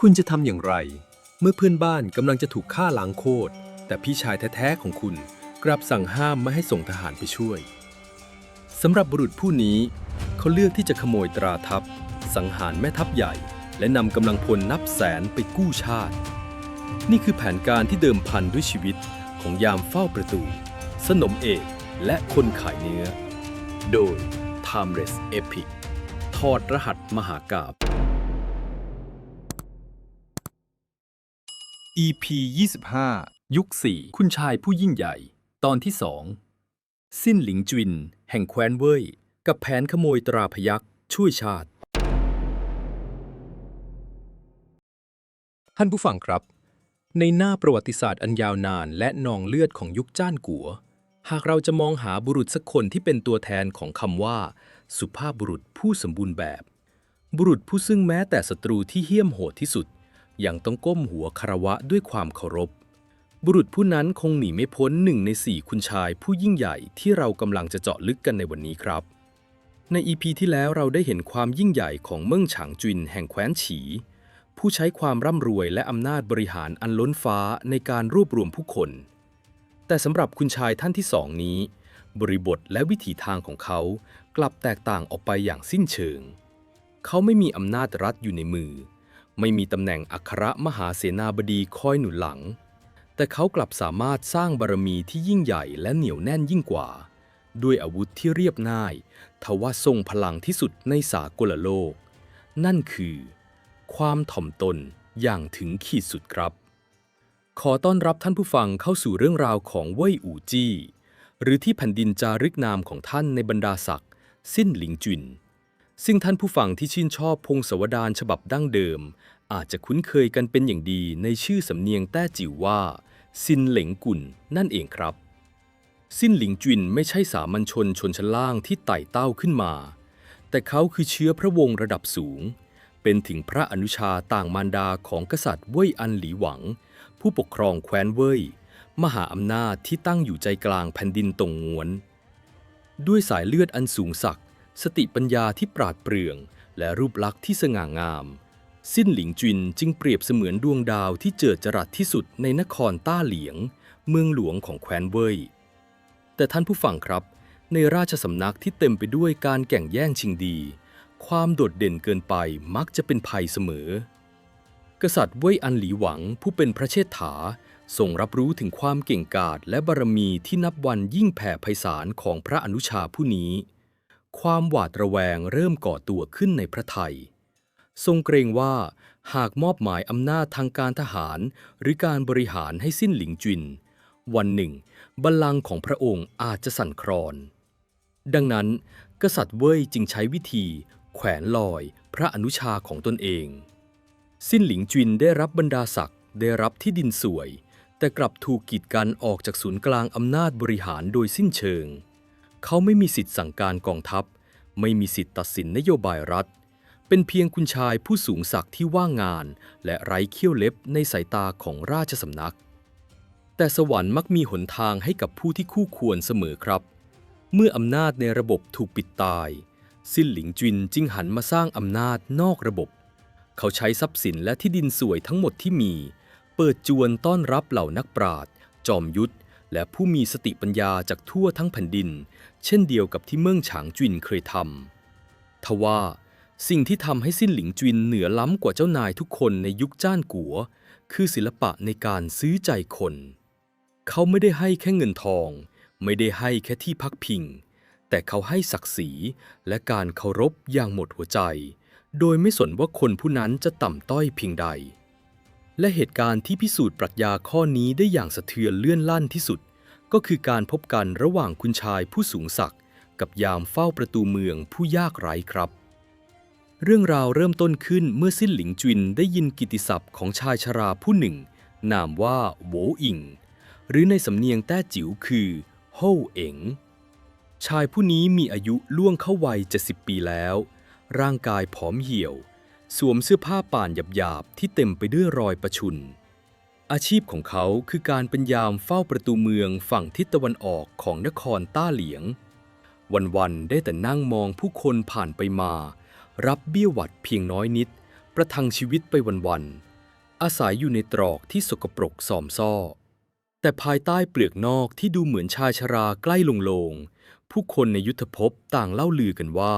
คุณจะทำอย่างไรเมื่อเพื่อนบ้านกำลังจะถูกฆ่าล้างโคตรแต่พี่ชายแท้ๆของคุณกลับสั่งห้ามไม่ให้ส่งทหารไปช่วยสำหรับบุรุษผู้นี้เขาเลือกที่จะขโมยตราทัพสังหารแม่ทัพใหญ่และนำกำลังพลนับแสนไปกู้ชาตินี่คือแผนการที่เดิมพันด้วยชีวิตของยามเฝ้าประตูสนมเอกและคนขายเนื้อโดย Timeless Epic ถอดรหัสมหากาพย์ EP 25 ยุค 4 คุณชายผู้ยิ่งใหญ่ ตอนที่ 2 สิ้นหลิงจวิน แห่งแคว้นเว่ย กับแผนขโมยตราพยัคฆ์ช่วยชาติ ท่านผู้ฟังครับ ในหน้าประวัติศาสตร์อันยาวนานและนองเลือดของยุคจ้านกัว หากเราจะมองหาบุรุษสักคนที่เป็นตัวแทนของคำว่า สุภาพบุรุษผู้สมบูรณ์แบบ บุรุษผู้ซึ่งแม้แต่ศัตรูที่เหี้ยมโหดที่สุดยังต้องก้มหัวคารวะด้วยความเคารพบุรุษผู้นั้นคงหนีไม่พ้น1 ใน 4คุณชายผู้ยิ่งใหญ่ที่เรากำลังจะเจาะลึกกันในวันนี้ครับใน EP ที่แล้วเราได้เห็นความยิ่งใหญ่ของเมิ่งฉางจุนแห่งแคว้นฉีผู้ใช้ความร่ำรวยและอำนาจบริหารอันล้นฟ้าในการรวบรวมผู้คนแต่สำหรับคุณชายท่านที่2นี้บริบทและวิถีทางของเขากลับแตกต่างออกไปอย่างสิ้นเชิงเขาไม่มีอำนาจรัฐอยู่ในมือไม่มีตำแหน่งอัครมหาเสนาบดีคอยหนุนหลังแต่เขากลับสามารถสร้างบารมีที่ยิ่งใหญ่และเหนียวแน่นยิ่งกว่าด้วยอาวุธที่เรียบง่ายทว่าทรงพลังที่สุดในสากลโลกนั่นคือความถ่อมตนอย่างถึงขีดสุดครับขอต้อนรับท่านผู้ฟังเข้าสู่เรื่องราวของเว่ยอู่จี้หรือที่แผ่นดินจารึกนามของท่านในบรรดาศักดิ์สิ้นหลิงจุนซึ่งท่านผู้ฟังที่ชื่นชอบพงศาวดารฉบับดั้งเดิมอาจจะคุ้นเคยกันเป็นอย่างดีในชื่อสำเนียงแต้จิ๋วว่าซินเหลิงกุ่นนั่นเองครับซินหลิงจุนไม่ใช่สามัญชนชนชั้นล่างที่ไต่เต้าขึ้นมาแต่เขาคือเชื้อพระวงศ์ระดับสูงเป็นถึงพระอนุชาต่างมารดาของกษัตริย์เว่ยอันหลีหวังผู้ปกครองแคว้นเว่ยมหาอำนาจที่ตั้งอยู่ใจกลางแผ่นดินตงง้วนด้วยสายเลือดอันสูงศักดิ์สติปัญญาที่ปราดเปรื่องและรูปลักษณ์ที่สง่างามสิ้นหลิงจุนจึงเปรียบเสมือนดวงดาวที่เจิดจรัสที่สุดในนครต้าเหลียงเมืองหลวงของแคว้นเว่ยแต่ท่านผู้ฟังครับในราชสำนักที่เต็มไปด้วยการแข่งแย่งชิงดีความโดดเด่นเกินไปมักจะเป็นภัยเสมอกษัตริย์เว่ยอันหลีหวังผู้เป็นพระเชษฐาทรงรับรู้ถึงความเก่งกาจและบารมีที่นับวันยิ่งแผ่ไพศาลของพระอนุชาผู้นี้ความหวาดระแวงเริ่มก่อตัวขึ้นในพระทัยทรงเกรงว่าหากมอบหมายอำนาจทางการทหารหรือการบริหารให้สิ้นหลิงจุนวันหนึ่งบัลลังก์ของพระองค์อาจจะสั่นคลอนดังนั้นกษัตริย์เว่ยจึงใช้วิธีแขวนลอยพระอนุชาของตนเองสิ้นหลิงจุนได้รับบรรดาศักดิ์ได้รับที่ดินสวยแต่กลับถูกกีดกันออกจากศูนย์กลางอำนาจบริหารโดยสิ้นเชิงเขาไม่มีสิทธิ์สั่งการกองทัพไม่มีสิทธิ์ตัดสินนโยบายรัฐเป็นเพียงคุณชายผู้สูงศักดิ์ที่ว่างงานและไร้เขี้ยวเล็บในสายตาของราชสำนักแต่สวรรค์มักมีหนทางให้กับผู้ที่คู่ควรเสมอครับเมื่ออำนาจในระบบถูกปิดตายสิ้นหลิงจุนจึงหันมาสร้างอำนาจนอกระบบเขาใช้ทรัพย์สินและที่ดินสวยทั้งหมดที่มีเปิดจวนต้อนรับเหล่านักปราชญ์จอมยุทธและผู้มีสติปัญญาจากทั่วทั้งแผ่นดินเช่นเดียวกับที่เมิ่งฉางจุนเคยทำทว่าสิ่งที่ทำให้สิ้นหลิงจุนเหนือล้ำกว่าเจ้านายทุกคนในยุคจ้านกัวคือศิลปะในการซื้อใจคนเขาไม่ได้ให้แค่เงินทองไม่ได้ให้แค่ที่พักพิงแต่เขาให้ศักดิ์ศรีและการเคารพอย่างหมดหัวใจโดยไม่สนว่าคนผู้นั้นจะต่ำต้อยเพียงใดและเหตุการณ์ที่พิสูจน์ปรัชญาข้อนี้ได้อย่างสะเทือนเลื่อนลั่นที่สุดก็คือการพบกันระหว่างคุณชายผู้สูงศักดิ์กับยามเฝ้าประตูเมืองผู้ยากไร้ครับเรื่องราวเริ่มต้นขึ้นเมื่อสิ้นหลิงจุนได้ยินกิตติศัพท์ของชายชราผู้หนึ่งนามว่าโหวอิงหรือในสำเนียงแต้จิ๋วคือโฮ่เอ๋งชายผู้นี้มีอายุล่วงเข้าวัย70 ปีแล้วร่างกายผอมเหี่ยวสวมเสื้อผ้าป่านหยาบๆที่เต็มไปด้วยรอยประชุนอาชีพของเขาคือการเป็นยามเฝ้าประตูเมืองฝั่งทิศตะวันออกของนครต้าเหลียงวันๆได้แต่นั่งมองผู้คนผ่านไปมารับเบี้ยหวัดเพียงน้อยนิดประทังชีวิตไปวัน อาศัยอยู่ในตรอกที่สกปรกส่อมซ่อแต่ภายใต้เปลือกนอกที่ดูเหมือนชายชราใกล้ลงโลงผู้คนในยุทธภพต่างเล่าลือกันว่า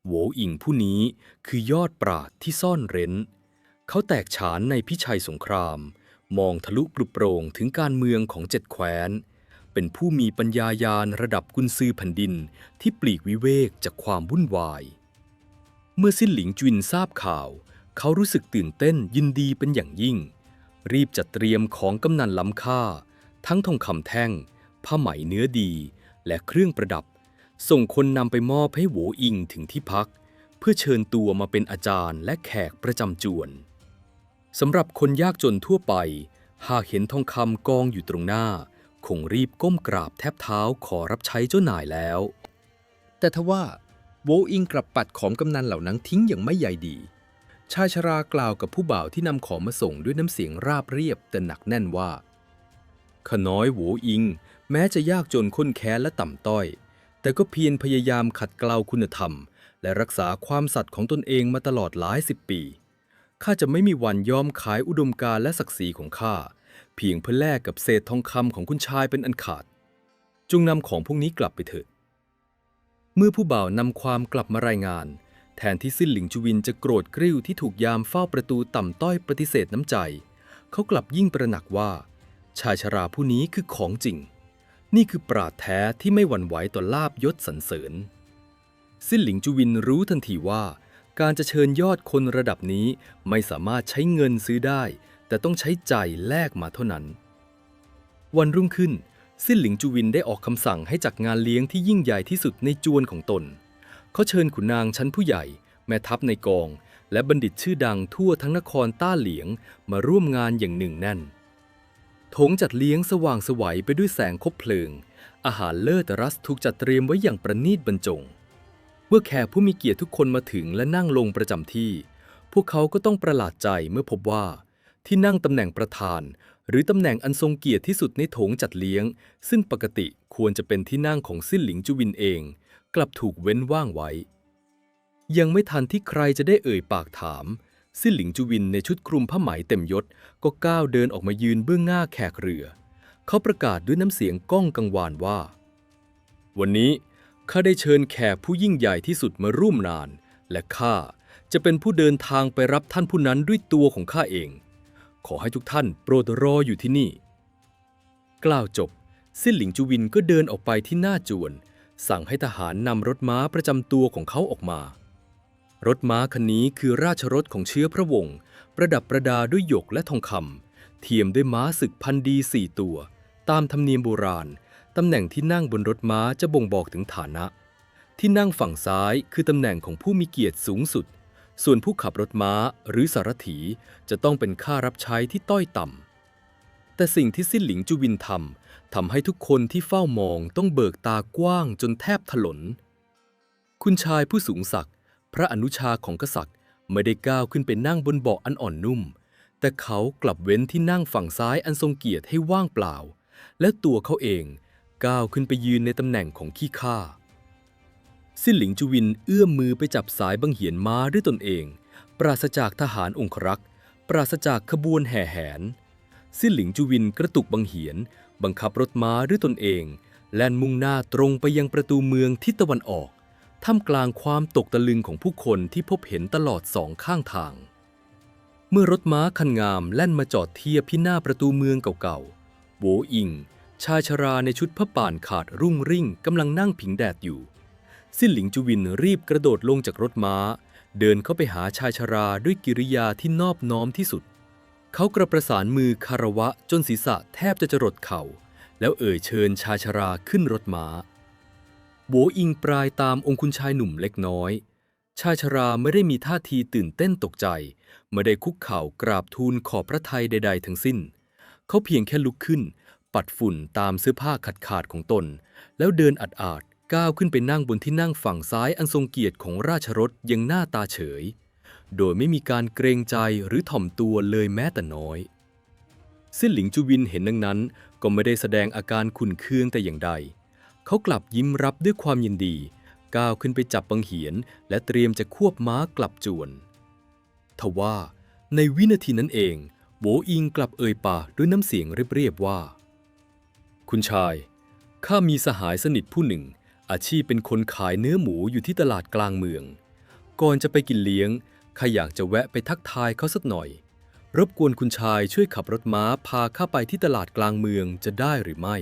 โหวอิงผู้นี้คือยอดปราชญ์ที่ซ่อนเร้นเขาแตกฉานในพิชัยสงครามมองทะลุปลุกโปร่งถึงการเมืองของ7 แคว้นเป็นผู้มีปัญญายาณระดับกุนซือแผ่นดินที่ปลีกวิเวกจากความวุ่นวายเมื่อสิ้นหลิงจุนทราบข่าวเขารู้สึกตื่นเต้นยินดีเป็นอย่างยิ่งรีบจัดเตรียมของกำนันล้ำค่าทั้งทองคำแท่งผ้าไหมเนื้อดีและเครื่องประดับส่งคนนำไปมอบให้โหวอิงถึงที่พักเพื่อเชิญตัวมาเป็นอาจารย์และแขกประจำจวนสำหรับคนยากจนทั่วไปหากเห็นทองคำกองอยู่ตรงหน้าคงรีบก้มกราบแทบเท้าขอรับใช้เจ้านายแล้วแต่ทว่าโหวอิงกลับปัดของกำนันเหล่านั้นทิ้งอย่างไม่ใยดีชายชรากล่าวกับผู้บ่าวที่นำของมาส่งด้วยน้ำเสียงราบเรียบแต่หนักแน่นว่าข้าน้อยโหวอิงแม้จะยากจนข้นแค้นและต่ำต้อยแต่ก็เพียรพยายามขัดเกลาคุณธรรมและรักษาความสัตย์ของตนเองมาตลอดหลาย10 ปีข้าจะไม่มีวันยอมขายอุดมการณ์และศักดิ์ศรีของข้าเพียงเพื่อแลกกับเศษทองคำของคุณชายเป็นอันขาดจงนำของพวกนี้กลับไปเถิดเมื่อผู้บ่าวนำความกลับมารายงานแทนที่สิ้นหลิงจุวินจะโกรธกริ้วที่ถูกยามเฝ้าประตูต่ำต้อยปฏิเสธน้ำใจเขากลับยิ่งตระหนักว่าชายชราผู้นี้คือของจริงนี่คือปราชญ์แท้ที่ไม่หวั่นไหวต่อลาภยศสรรเสริญสิ้นหลิงจุวินรู้ทันทีว่าการจะเชิญยอดคนระดับนี้ไม่สามารถใช้เงินซื้อได้แต่ต้องใช้ใจแลกมาเท่านั้นวันรุ่งขึ้นสิ้นหลิงจุวินได้ออกคำสั่งให้จัดงานเลี้ยงที่ยิ่งใหญ่ที่สุดในจวนของตนเขาเชิญขุนนางชั้นผู้ใหญ่แม่ทัพในกองและบัณฑิตชื่อดังทั่วทั้งนครต้าเหลียงมาร่วมงานอย่างหนึ่งแน่นโถงจัดเลี้ยงสว่างไสวไปด้วยแสงคบเพลิงอาหารเลิศรสถูกจัดเตรียมไว้อย่างประณีตบรรจงเมื่อแขกผู้มีเกียรติทุกคนมาถึงและนั่งลงประจำที่พวกเขาก็ต้องประหลาดใจเมื่อพบว่าที่นั่งตำแหน่งประธานหรือตำแหน่งอันทรงเกียรติที่สุดในโถงจัดเลี้ยงซึ่งปกติควรจะเป็นที่นั่งของสิ้นหลิงจุวินเองกลับถูกเว้นว่างไว้ยังไม่ทันที่ใครจะได้เอ่ยปากถามสิ้นหลิงจุวินในชุดคลุมผ้าไหมเต็มยศก็ก้าวเดินออกมายืนเบื้องหน้าแขกเรือเขาประกาศด้วยน้ำเสียงก้องกังวานว่าวันนี้ข้าได้เชิญแขกผู้ยิ่งใหญ่ที่สุดมาร่วมงานและข้าจะเป็นผู้เดินทางไปรับท่านผู้นั้นด้วยตัวของข้าเองขอให้ทุกท่านโปรดรออยู่ที่นี่กล่าวจบสิ้นหลิงจุวินก็เดินออกไปที่หน้าจวนสั่งให้ทหารนำรถม้าประจำตัวของเขาออกมารถม้าคันนี้คือราชรถของเชื้อพระวงศ์ประดับประดาด้วยหยกและทองคำเทียมด้วยม้าศึกพันดี4 ตัวตามธรรมเนียมโบราณตำแหน่งที่นั่งบนรถม้าจะบ่งบอกถึงฐานะที่นั่งฝั่งซ้ายคือตำแหน่งของผู้มีเกียรติสูงสุดส่วนผู้ขับรถม้าหรือสารถีจะต้องเป็นข้ารับใช้ที่ต้อยต่ำแต่สิ่งที่สิ้นหลิงจุวินทำให้ทุกคนที่เฝ้ามองต้องเบิกตากว้างจนแทบถลนคุณชายผู้สูงศักดิ์พระอนุชาของกษัตริย์ไม่ได้ก้าวขึ้นไปนั่งบนเบาะอันอ่อนนุ่มแต่เขากลับเว้นที่นั่งฝั่งซ้ายอันทรงเกียรติให้ว่างเปล่าและตัวเขาเองก้าวขึ้นไปยืนในตำแหน่งของขี้ข้าสิ้นหลิงจุวินเอื้อมมือไปจับสายบังเหียนม้าด้วยตนเองปราศจากทหารองครักษ์ปราศจากขบวนแห่แหนสิ้นหลิงจุวินกระตุกบังเหียนบังคับรถม้าด้วยตนเองแล่นมุ่งหน้าตรงไปยังประตูเมืองทิศตะวันออกท่ามกลางความตกตะลึงของผู้คนที่พบเห็นตลอด2 ข้างทางเมื่อรถม้าคันงามแล่นมาจอดเทียบที่หน้าประตูเมืองเก่าๆโหวอิงชายชราในชุดผ้าป่านขาดรุ่งริ่งกำลังนั่งผิงแดดอยู่สิ้นหลิงจุวินรีบกระโดดลงจากรถม้าเดินเข้าไปหาชายชราด้วยกิริยาที่นอบน้อมที่สุดเขากระประสานมือคารวะจนศีรษะแทบจะจรดเข่าแล้วเอ่ยเชิญชายชราขึ้นรถม้าโหวอิงปลายตามองคุชายหนุ่มเล็กน้อยชายชราไม่ได้มีท่าทีตื่นเต้นตกใจไม่ได้คุกเข่ากราบทูลขอบพระทัยใดๆทั้งสิ้นเขาเพียงแค่ลุกขึ้นปัดฝุ่นตามเสื้อผ้าขาดๆของตนแล้วเดินอาดๆก้าวขึ้นไปนั่งบนที่นั่งฝั่งซ้ายอันทรงเกียรติของราชรถยังหน้าตาเฉยโดยไม่มีการเกรงใจหรือถ่อมตัวเลยแม้แต่น้อยสิ้นหลิงจุวินเห็นดังนั้นก็ไม่ได้แสดงอาการขุ่นเคืองแต่อย่างใดเขากลับยิ้มรับด้วยความยินดีก้าวขึ้นไปจับบังเหียนและเตรียมจะควบม้ากลับจวนทว่าในวินาทีนั้นเอง โบอิงกลับเอ่ยปากด้วยน้ำเสียงเรียบๆว่าคุณชายข้ามีสหายสนิทผู้หนึ่งอาชีพเป็นคนขายเนื้อหมูอยู่ที่ตลาดกลางเมืองก่อนจะไปกินเลี้ยงข้าอยากจะแวะไปทักทายเขาสักหน่อยรบกวนคุณชายช่วยขับรถม้าพาข้าไปที่ตลาดกลางเมืองจะได้หรือไม่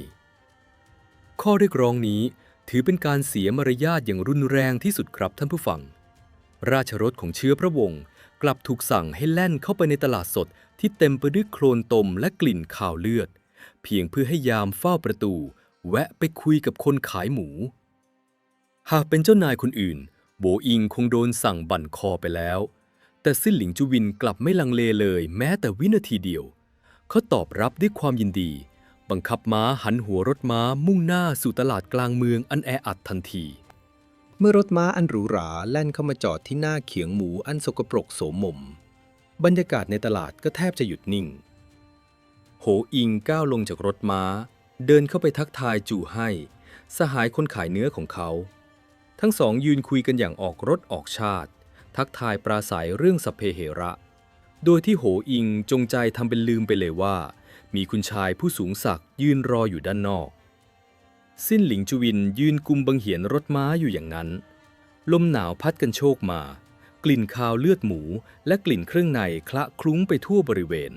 ข้อเรียกร้องนี้ถือเป็นการเสียมารยาทอย่างรุนแรงที่สุดครับท่านผู้ฟังราชรถของเชื้อพระวงศ์กลับถูกสั่งให้แล่นเข้าไปในตลาดสดที่เต็มไปด้วยโคลนตมและกลิ่นคาวเลือดเพียงเพื่อให้ยามเฝ้าประตูแวะไปคุยกับคนขายหมูหากเป็นเจ้านายคนอื่นโบอิงคงโดนสั่งบั่นคอไปแล้วแต่ซิ่นหลิงจูวินกลับไม่ลังเลเลยแม้แต่วินาทีเดียวเขาตอบรับด้วยความยินดีบังคับม้าหันหัวรถม้ามุ่งหน้าสู่ตลาดกลางเมืองอันแออัดทันทีเมื่อรถม้าอันหรูหราแล่นเข้ามาจอดที่หน้าเขียงหมูอันสกปรกโสมมบรรยากาศในตลาดก็แทบจะหยุดนิ่งโหอิงก้าวลงจากรถม้าเดินเข้าไปทักทายจู่ให้สหายคนขายเนื้อของเขาทั้งสองยืนคุยกันอย่างออกรถออกชาติทักทายปราศัยเรื่องสัพเพเหระโดยที่โหอิงจงใจทำเป็นลืมไปเลยว่ามีคุณชายผู้สูงศักดิ์ยืนรออยู่ด้านนอกซิ่นหลิงจูวินยืนกุมบังเหียนรถม้าอยู่อย่างนั้นลมหนาวพัดกันโชกมากลิ่นคาวเลือดหมูและกลิ่นเครื่องในคละคลุ้งไปทั่วบริเวณ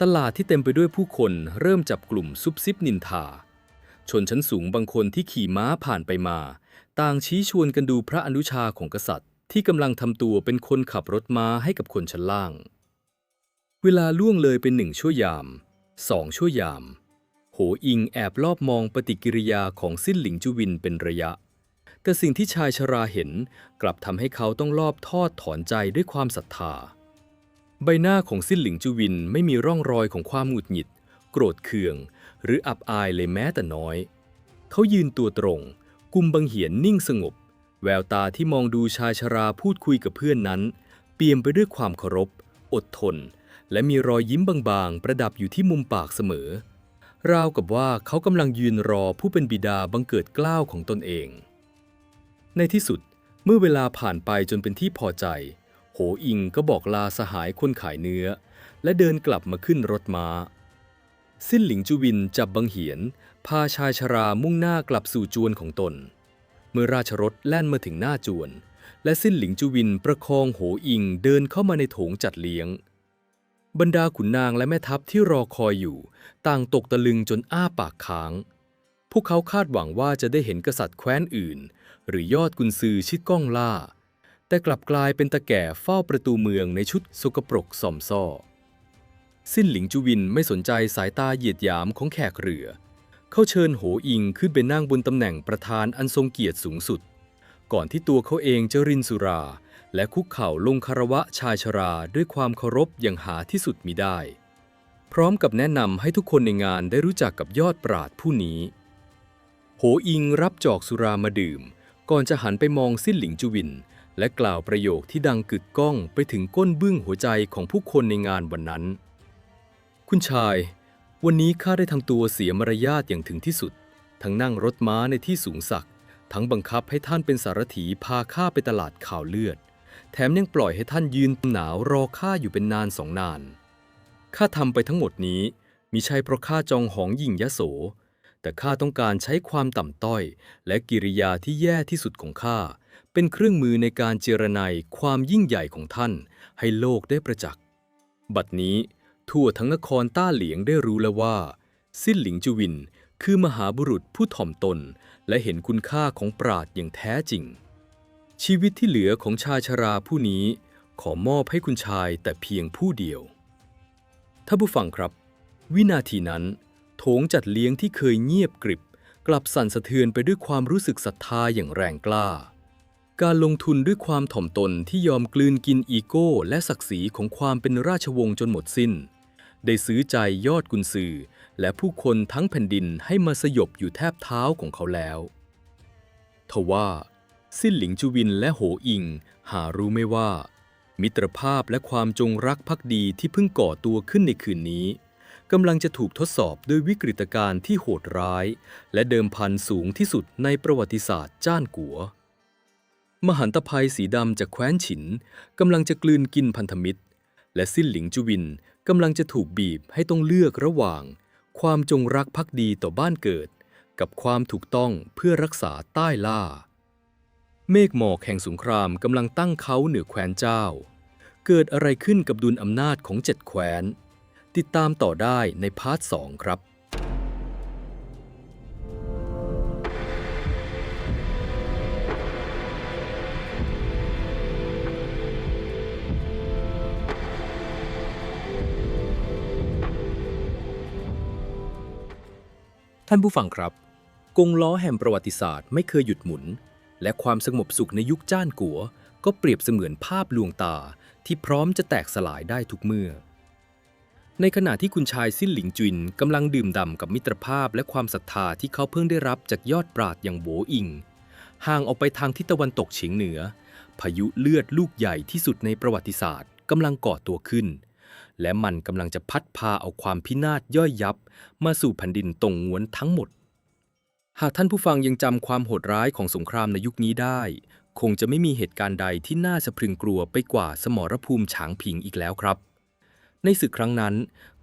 ตลาดที่เต็มไปด้วยผู้คนเริ่มจับกลุ่มซุบซิบนินทาชนชั้นสูงบางคนที่ขี่ม้าผ่านไปมาต่างชี้ชวนกันดูพระอนุชาของกษัตริย์ที่กำลังทำตัวเป็นคนขับรถม้าให้กับคนชั้นล่างเวลาล่วงเลยเป็น1 ชั่วยาม2 ชั่วยามโหอิงแอบลอบมองปฏิกิริยาของซิ่นหลิงจูวินเป็นระยะแต่สิ่งที่ชายชราเห็นกลับทำให้เขาต้องลอบทอดถอนใจด้วยความศรัทธาใบหน้าของซิ่นหลิงจูวินไม่มีร่องรอยของความหงุดหงิดโกรธเคืองหรืออับอายเลยแม้แต่น้อยเขายืนตัวตรงกุมบังเหียนนิ่งสงบแววตาที่มองดูชายชราพูดคุยกับเพื่อนนั้นเปี่ยมไปด้วยความเคารพอดทนและมีรอยยิ้มบางๆประดับอยู่ที่มุมปากเสมอราวกับว่าเขากำลังยืนรอผู้เป็นบิดาบังเกิดเกล้าของตนเองในที่สุดเมื่อเวลาผ่านไปจนเป็นที่พอใจโหอิงก็บอกลาสหายคนขายเนื้อและเดินกลับมาขึ้นรถม้าซิ่นหลิงจูวินจับบังเหียนพาชายชรามุ่งหน้ากลับสู่จวนของตนเมื่อราชรถแล่นมาถึงหน้าจวนและซิ่นหลิงจูวินประคองโหอิงเดินเข้ามาในโถงจัดเลี้ยงบรรดาขุนนางและแม่ทัพที่รอคอยอยู่ต่างตกตะลึงจนอ้าปากค้างพวกเขาคาดหวังว่าจะได้เห็นกษัตริย์แคว้นอื่นหรือยอดกุนซือชื่อก้องล่าแต่กลับกลายเป็นตาแก่เฝ้าประตูเมืองในชุดสกปรกส่อมซ่อซิ่นหลิงจูวินไม่สนใจสายตาเหยียดหยามของแขกเรือเขาเชิญโหอิงขึ้นไปนั่งบนตำแหน่งประธานอันทรงเกียรติสูงสุดก่อนที่ตัวเขาเองจะรินสุราและคุกเข่าลงคารวะชายชราด้วยความเคารพอย่างหาที่สุดมิได้พร้อมกับแนะนำให้ทุกคนในงานได้รู้จักกับยอดปราชญ์ผู้นี้โหอิงรับจอกสุรามาดื่มก่อนจะหันไปมองซิ่นหลิงจูวินและกล่าวประโยคที่ดังกึกก้องไปถึงก้นบึ้งหัวใจของผู้คนในงานวันนั้นคุณชายวันนี้ข้าได้ทำตัวเสียมารยาทอย่างถึงที่สุดทั้งนั่งรถม้าในที่สูงสักทั้งบังคับให้ท่านเป็นสารถีพาข้าไปตลาดข่าวเลือดแถมยังปล่อยให้ท่านยืนหนาวรอข้าอยู่เป็นนาน2 นานข้าทำไปทั้งหมดนี้มิใช่เพราะข้าจองหองหยิ่งยโสแต่ข้าต้องการใช้ความต่ำต้อยและกิริยาที่แย่ที่สุดของข้าเป็นเครื่องมือในการเจรไนความยิ่งใหญ่ของท่านให้โลกได้ประจักษ์บัดนี้ทั่วทั้งนครต้าเหลียงได้รู้แล้วว่าซิ่นหลิงจูวินคือมหาบุรุษผู้ถ่อมตนและเห็นคุณค่าของปราชญ์อย่างแท้จริงชีวิตที่เหลือของชายชราผู้นี้ขอมอบให้คุณชายแต่เพียงผู้เดียวท่านผู้ฟังครับวินาทีนั้นโถงจัดเลี้ยงที่เคยเงียบกริบกลับสั่นสะเทือนไปด้วยความรู้สึกศรัทธาอย่างแรงกล้าการลงทุนด้วยความถ่อมตนที่ยอมกลืนกินอีโก้และศักดิ์ศรีของความเป็นราชวงศ์จนหมดสิ้นได้ซื้อใจยอดกุนซือและผู้คนทั้งแผ่นดินให้มาสยบอยู่แทบเท้าของเขาแล้วทว่าซิ่นหลิงจูวินและโหอิงหารู้ไม่ว่ามิตรภาพและความจงรักภักดีที่เพิ่งก่อตัวขึ้นในคืนนี้กำลังจะถูกทดสอบด้วยวิกฤตการณ์ที่โหดร้ายและเดิมพันสูงที่สุดในประวัติศาสตร์จ้านกัวมหันตภัยสีดำจากแคว้นฉินกำลังจะกลืนกินพันธมิตรและซิ่นหลิงจูวิน กำลังจะถูกบีบให้ต้องเลือกระหว่างความจงรักภักดีต่อบ้านเกิดกับความถูกต้องเพื่อรักษาใต้ล่าเมฆหมอกแห่งสงครามกำลังตั้งเขาเหนือแคว้นเจ้าเกิดอะไรขึ้นกับดุลอำนาจของ7แคว้นติดตามต่อได้ในพาร์ท 2ครับท่านผู้ฟังครับกงล้อแห่งประวัติศาสตร์ไม่เคยหยุดหมุนและความสงบสุขในยุคจ้านกัวก็เปรียบเสมือนภาพลวงตาที่พร้อมจะแตกสลายได้ทุกเมื่อในขณะที่คุณชายซิ่นหลิงจุนกำลังดื่มด่ำกับมิตรภาพและความศรัทธาที่เขาเพิ่งได้รับจากยอดปราชญ์อย่างโหวอิงห่างออกไปทางทิศตะวันตกเฉียงเหนือพายุเลือดลูกใหญ่ที่สุดในประวัติศาสตร์กำลังก่อตัวขึ้นและมันกำลังจะพัดพาเอาความพินาศย่อยยับมาสู่แผ่นดินตรงง้วนทั้งหมดหากท่านผู้ฟังยังจำความโหดร้ายของสงครามในยุคนี้ได้คงจะไม่มีเหตุการณ์ใดที่น่าสะพรึงกลัวไปกว่าสมรภูมิฉางผิงอีกแล้วครับในศึกครั้งนั้น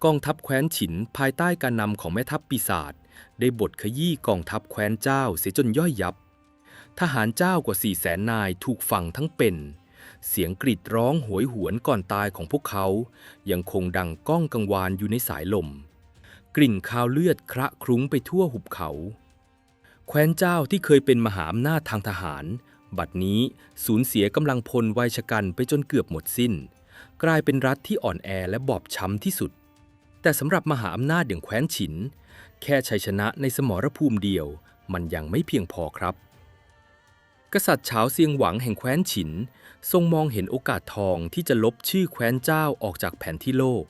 กองทัพแคว้นฉินภายใต้การนำของแม่ทัพปีศาจได้บดขยี้กองทัพแคว้นเจ้าเสียจนย่อยยับทหารเจ้ากว่า400,000 นายถูกฝังทั้งเป็นเสียงกรีดร้องโหยหวนก่อนตายของพวกเขายังคงดังก้องกังวานอยู่ในสายลมกลิ่นคาวเลือดคระคลุ้งไปทั่วหุบเขาแคว้นเจ้าที่เคยเป็นมหาอำนาจทางทหารบัดนี้สูญเสียกำลังพลวัยชะกันไปจนเกือบหมดสิ้นกลายเป็นรัฐที่อ่อนแอและบอบช้ำที่สุดแต่สำหรับมหาอำนาจอย่างแคว้นฉินแค่ชัยชนะในสมรภูมิเดียวมันยังไม่เพียงพอครับกษัตริย์เฉาเซียงหวังแห่งแคว้นฉินทรงมองเห็นโอกาสทองที่จะลบชื่อแคว้นเจ้าออกจากแผนที่โลก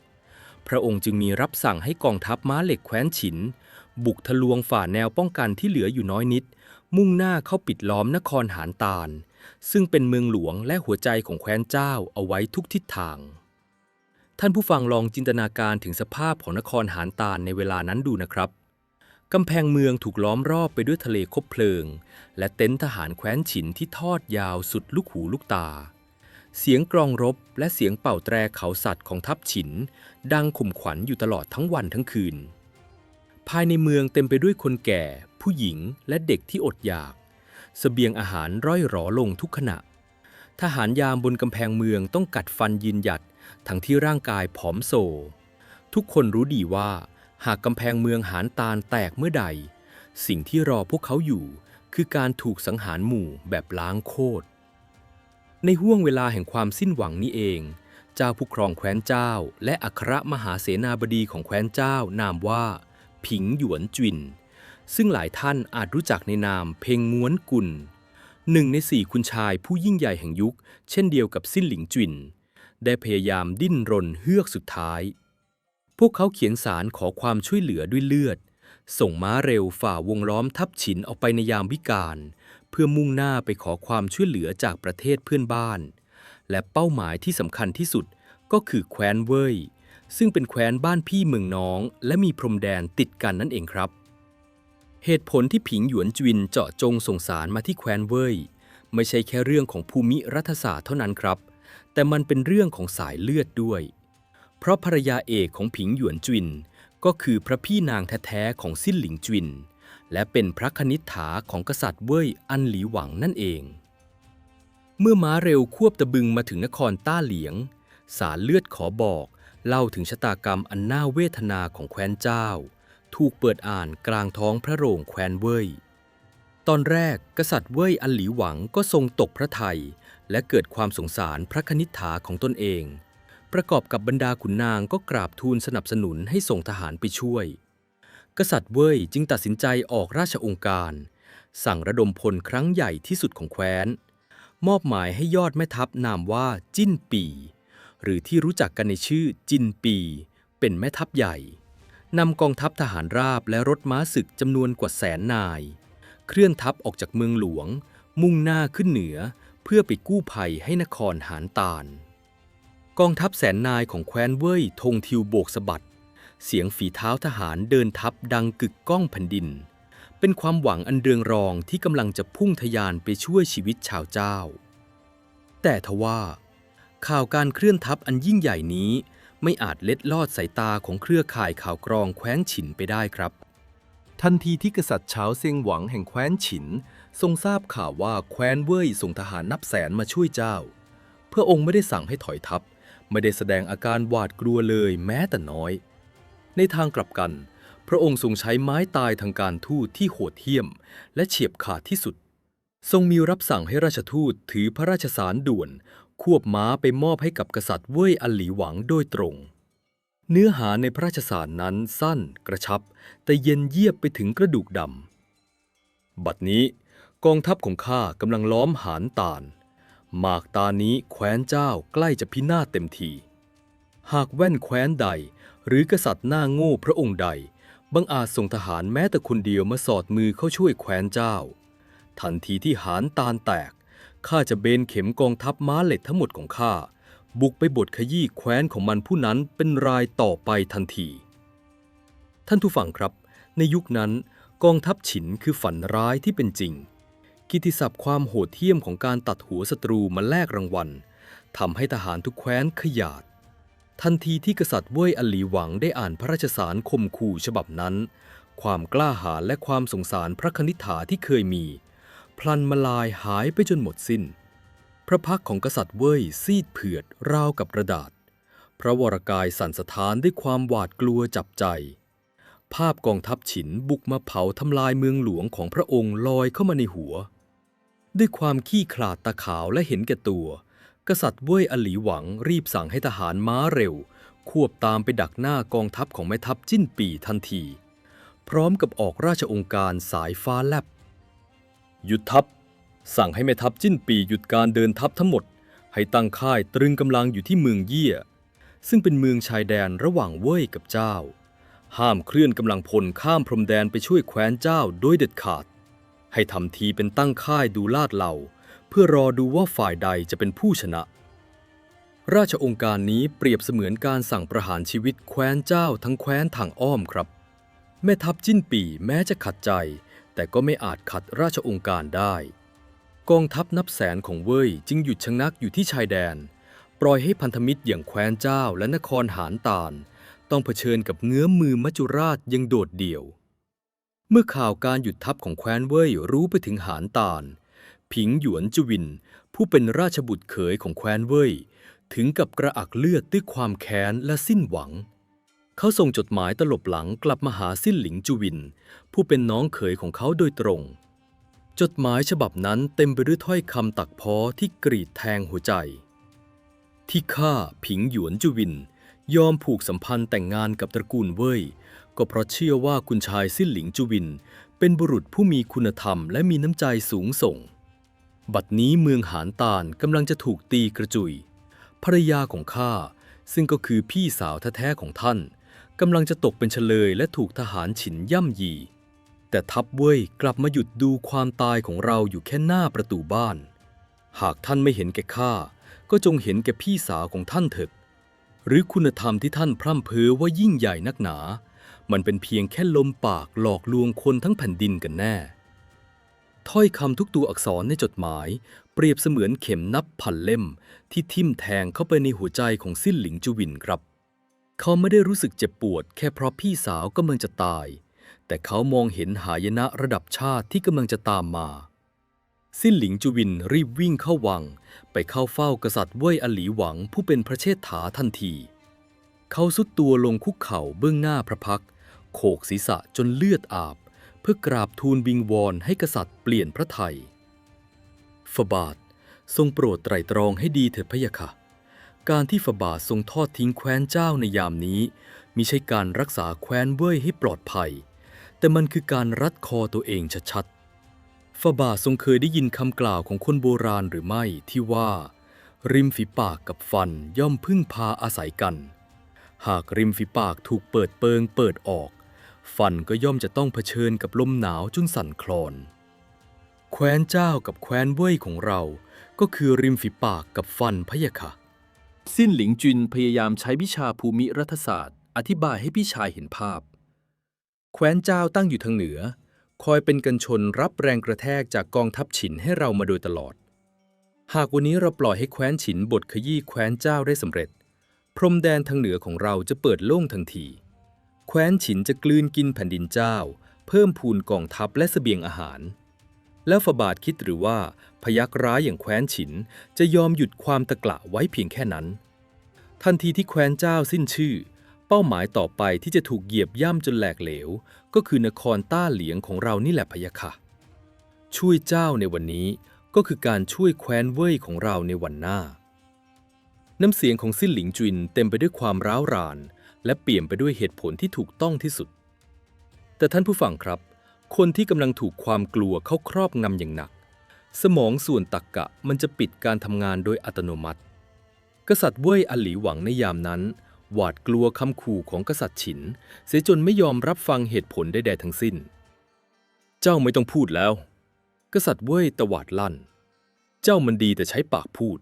พระองค์จึงมีรับสั่งให้กองทัพม้าเหล็กแคว้นฉินบุกทะลวงฝ่าแนวป้องกันที่เหลืออยู่น้อยนิดมุ่งหน้าเข้าปิดล้อมนครหานตาลซึ่งเป็นเมืองหลวงและหัวใจของแคว้นเจ้าเอาไว้ทุกทิศทางท่านผู้ฟังลองจินตนาการถึงสภาพของนครหานตาลในเวลานั้นดูนะครับกำแพงเมืองถูกล้อมรอบไปด้วยทะเลคบเพลิงและเต็นท์ทหารแคว้นฉินที่ทอดยาวสุดลูกหูลูกตาเสียงกลองรบและเสียงเป่าแตรเขาสัตว์ของทัพฉินดังข่มขวัญอยู่ตลอดทั้งวันทั้งคืนภายในเมืองเต็มไปด้วยคนแก่ผู้หญิงและเด็กที่อดอยากเสบียงอาหารร่อยหรอลงทุกขณะทหารยามบนกำแพงเมืองต้องกัดฟันยืนหยัดทั้งที่ร่างกายผอมโซทุกคนรู้ดีว่าหากกำแพงเมืองหานตาลแตกเมื่อใดสิ่งที่รอพวกเขาอยู่คือการถูกสังหารหมู่แบบล้างโคตรในห้วงเวลาแห่งความสิ้นหวังนี้เองเจ้าผู้ครองแคว้นเจ้าและอัครมหาเสนาบดีของแคว้นเจ้านามว่าผิงหยวนจินซึ่งหลายท่านอาจรู้จักในนามเพ็งง้วนกุลหนึ่งใน4คุณชายผู้ยิ่งใหญ่แห่งยุคเช่นเดียวกับซิ่นหลิงจินได้พยายามดิ้นรนเฮือกสุดท้ายพวกเขาเขียนสารขอความช่วยเหลือด้วยเลือดส่งม้าเร็วฝ่าวงล้อมทัพฉินออกไปในยามวิกาลเพื่อมุ่งหน้าไปขอความช่วยเหลือจากประเทศเพื่อนบ้านและเป้าหมายที่สำคัญที่สุดก็คือแคว้นเว่ยซึ่งเป็นแคว้นบ้านพี่เมืองน้องและมีพรมแดนติดกันนั่นเองครับเหตุผลที่ผิงหยวนจินเจาะจงส่งสารมาที่แคว้นเว่ยไม่ใช่แค่เรื่องของภูมิรัฐศาสตร์เท่านั้นครับแต่มันเป็นเรื่องของสายเลือดด้วยเพราะภรรยาเอกของผิงหยวนจินก็คือพระพี่นางแท้ๆของซิ่นหลิงจินและเป็นพระคณิษฐาของกษัตริย์เว่ยอันหลีหวังนั่นเองเมื่อม้าเร็วควบตะบึงมาถึงนครต้าเหลียงสารเลือดขอบอกเล่าถึงชะตากรรมอันน่าเวทนาของแคว้นเจ้าถูกเปิดอ่านกลางท้องพระโรงแคว้นเว่ยตอนแรกกษัตริย์เว่ยอันหลีหวังก็ทรงตกพระทัยและเกิดความสงสารพระคณิษฐาของตนเองประกอบกับบรรดาขุนนางก็กราบทูลสนับสนุนให้ส่งทหารไปช่วยกษัตริย์เว่ยจึงตัดสินใจออกราชองค์การสั่งระดมพลครั้งใหญ่ที่สุดของแคว้นมอบหมายให้ยอดแม่ทัพนามว่าจิ้นปี่หรือที่รู้จักกันในชื่อจินปีเป็นแม่ทัพใหญ่นำกองทัพทหารราบและรถม้าศึกจำนวนกว่า100,000 นายเคลื่อนทัพออกจากเมืองหลวงมุ่งหน้าขึ้นเหนือเพื่อไปกู้ภัยให้นครหานตาลกองทัพ100,000 นายของแคว้นเว่ยธงทิวโบกสะบัดเสียงฝีเท้าทหารเดินทัพดังกึกก้องแผ่นดินเป็นความหวังอันเรืองรองที่กำลังจะพุ่งทะยานไปช่วยชีวิตชาวเจ้าแต่ทว่าข่าวการเคลื่อนทัพอันยิ่งใหญ่นี้ ไม่อาจเล็ดลอดสายตาของเครือข่ายข่าวกรองแคว้นฉินไปได้ครับทันทีที่กษัตริย์เฉาเซิงหวังแห่งแคว้นฉินทรงทราบข่าวว่าแคว้นเว่ยส่งทหารนับแสนมาช่วยเจ้าพระองค์ไม่ได้สั่งให้ถอยทัพไม่ได้แสดงอาการหวาดกลัวเลยแม้แต่น้อยในทางกลับกันพระองค์ทรงใช้ไม้ตายทางการทูตที่โหดเหี้ยมและเฉียบขาดที่สุดทรงมีรับสั่งให้ราชทูตถือพระราชสารด่วนควบม้าไปมอบให้กับกษัตริย์เว่ยอันหลีหวังโดยตรงเนื้อหาในพระราชสารนั้นสั้นกระชับแต่เย็นเยียบไปถึงกระดูกดำบัดนี้กองทัพของข้ากำลังล้อมหานตาลหมากตานี้แคว้นเจ้าใกล้จะพินาศเต็มทีหากแว่นแคว้นใดหรือกษัตริย์หน้าโง่พระองค์ใดบังอาจส่งทหารแม้แต่คนเดียวมาสอดมือเข้าช่วยแคว้นเจ้าทันทีที่หานตาลแตกข้าจะเบนเข็มกองทัพม้าเหล็กทั้งหมดของข้าบุกไปบดขยี้แคว้นของมันผู้นั้นเป็นรายต่อไปทันทีท่านผู้ฟังครับในยุคนั้นกองทัพฉินคือฝันร้ายที่เป็นจริงกิตติศัพท์ความโหดเหี้ยมของการตัดหัวศัตรูมาแลกรางวัลทำให้ทหารทุกแคว้นขยาดทันทีที่กษัตริย์เว่ยอันหลีหวังได้อ่านพระราชสารข่มขู่ฉบับนั้นความกล้าหาญและความสงสารพระคณิษฐาที่เคยมีพลันมาลายหายไปจนหมดสิ้นพระพักตร์ของกษัตริย์เว่ยซีดเผือดราวกับกระดาษพระวรกายสั่นสะท้านด้วยความหวาดกลัวจับใจภาพกองทัพฉินบุกมาเผาทำลายเมืองหลวงของพระองค์ลอยเข้ามาในหัวด้วยความขี้ขลาดตาขาวและเห็นแก่ตัวกษัตริย์เว่ยอันหลีหวังรีบสั่งให้ทหารม้าเร็วควบตามไปดักหน้ากองทัพของแม่ทัพจิ้นปี่ทันทีพร้อมกับออกราชองค์การสายฟ้าแลบหยุดทัพสั่งให้แม่ทัพจิ้นปี่หยุดการเดินทัพทั้งหมดให้ตั้งค่ายตรึงกำลังอยู่ที่เมืองเยี่ยซึ่งเป็นเมืองชายแดนระหว่างเว่ยกับเจ้าห้ามเคลื่อนกำลังพลข้ามพรมแดนไปช่วยแคว้นเจ้าโดยเด็ดขาดให้ทำทีเป็นตั้งค่ายดูลาดเหล่าเพื่อรอดูว่าฝ่ายใดจะเป็นผู้ชนะราชองค์การนี้เปรียบเสมือนการสั่งประหารชีวิตแคว้นเจ้าทั้งแคว้นทางอ้อมครับแม่ทัพจิ้นปี่แม้จะขัดใจแต่ก็ไม่อาจขัดราชองค์การได้กองทัพนับแสนของเว่ยจึงหยุดชะงักอยู่ที่ชายแดนปล่อยให้พันธมิตรอย่างแคว้นเจ้าและนครหานตาลต้องเผชิญกับเงื้อมมือมัจจุราชยังโดดเดี่ยวเมื่อข่าวการหยุดทัพของแคว้นเว่ยรู้ไปถึงหานตาลผิงหยวนจุวินผู้เป็นราชบุตรเขยของแคว้นเว่ยถึงกับกระอักเลือดด้วยความแค้นและสิ้นหวังเขาส่งจดหมายตลบหลังกลับมาหาสิ้นหลิงจุวินผู้เป็นน้องเขยของเขาโดยตรงจดหมายฉบับนั้นเต็มไปด้วยถ้อยคำตักพ้อที่กรีดแทงหัวใจที่ข้าผิงหยวนจุวินยอมผูกสัมพันธ์แต่งงานกับตระกูลเว่ยก็เพราะเชื่อว่าคุณชายสิ้นหลิงจุวินเป็นบุรุษผู้มีคุณธรรมและมีน้ำใจสูงส่งบัดนี้เมืองหานตาลกำลังจะถูกตีกระจุยภรรยาของข้าซึ่งก็คือพี่สาวแท้ๆของท่านกำลังจะตกเป็นเฉลยและถูกทหารฉินย่ำยีแต่ทัพเว่ยกลับมาหยุดดูความตายของเราอยู่แค่หน้าประตูบ้านหากท่านไม่เห็นแก่ข้าก็จงเห็นแก่พี่สาวของท่านเถิดหรือคุณธรรมที่ท่านพร่ำเพ้อว่ายิ่งใหญ่นักหนามันเป็นเพียงแค่ลมปากหลอกลวงคนทั้งแผ่นดินกันแน่ถ้อยคำทุกตัวอักษรในจดหมายเปรียบเสมือนเข็มนับพันเล่มที่ทิ่มแทงเข้าไปในหัวใจของสิ้นหลิงจุวินครับเขาไม่ได้รู้สึกเจ็บปวดแค่เพราะพี่สาวกำลังจะตายแต่เขามองเห็นหายนะระดับชาติที่กำลังจะตามมาสิ้นหลิงจุวินรีบวิ่งเข้าวังไปเข้าเฝ้ากษัตริย์เว่ยอันหลีหวังผู้เป็นพระเชษฐาทันทีเขาสุดตัวลงคุกเข่าเบื้องหน้าพระพักตร์โขกศีรษะจนเลือดอาบเพื่อกราบทูลวิงวอนให้กษัตริย์เปลี่ยนพระทัยฝบาททรงโปรดไตร่ตรองให้ดีเถิดพะยะค่ะการที่ฝบาททรงทอดทิ้งแคว้นเจ้าในยามนี้มิใช่การรักษาแคว้นเว่ยให้ปลอดภัยแต่มันคือการรัดคอตัวเองชัดๆฝบาททรงเคยได้ยินคำกล่าวของคนโบราณหรือไม่ที่ว่าริมฝีปากกับฟันย่อมพึ่งพาอาศัยกันหากริมฝีปากถูกเปิดเปิงเปิดออกฟันก็ย่อมจะต้องเผชิญกับลมหนาวจนสั่นคลอนแคว้นเจ้ากับแคว้นเว่ยของเราก็คือริมฝีปากกับฟันพะยะค่ะสิ้นหลิงจุนพยายามใช้วิชาภูมิรัฐศาสตร์อธิบายให้พี่ชายเห็นภาพแคว้นเจ้าตั้งอยู่ทางเหนือคอยเป็นกันชนรับแรงกระแทกจากกองทัพฉินให้เรามาโดยตลอดหากวันนี้เราปล่อยให้แคว้นฉินบดขยี้แคว้นเจ้าได้สำเร็จ พรมแดนทางเหนือของเราจะเปิดโล่งทันทีแคว้นฉินจะกลืนกินแผ่นดินเจ้าเพิ่มพูนกองทัพและเสบียงอาหารแล้วฝาบาทคิดหรือว่าพยัคฆ์ร้ายอย่างแคว้นฉินจะยอมหยุดความตะกละไว้เพียงแค่นั้นทันทีที่แคว้นเจ้าสิ้นชื่อเป้าหมายต่อไปที่จะถูกเหยียบย่ำจนแหลกเหลวก็คือนครต้าเหลียงของเรานี่แหละพะยะค่ะช่วยเจ้าในวันนี้ก็คือการช่วยแคว้นเว่ยของเราในวันหน้าน้ำเสียงของซิ่นหลิงจุนเต็มไปด้วยความร้าวรานและเปี่ยมไปด้วยเหตุผลที่ถูกต้องที่สุดแต่ท่านผู้ฟังครับคนที่กำลังถูกความกลัวเข้าครอบงำอย่างหนักสมองส่วนตรรกะมันจะปิดการทำงานโดยอัตโนมัติกษัตริย์เว่ยอันหลีหวังในยามนั้นหวาดกลัวคำขู่ของกษัตริย์ฉินเสียจนไม่ยอมรับฟังเหตุผลใดๆทั้งสิ้นเจ้าไม่ต้องพูดแล้วกษัตริย์เว่ยตวาดลั่นเจ้ามันดีแต่ใช้ปากพูด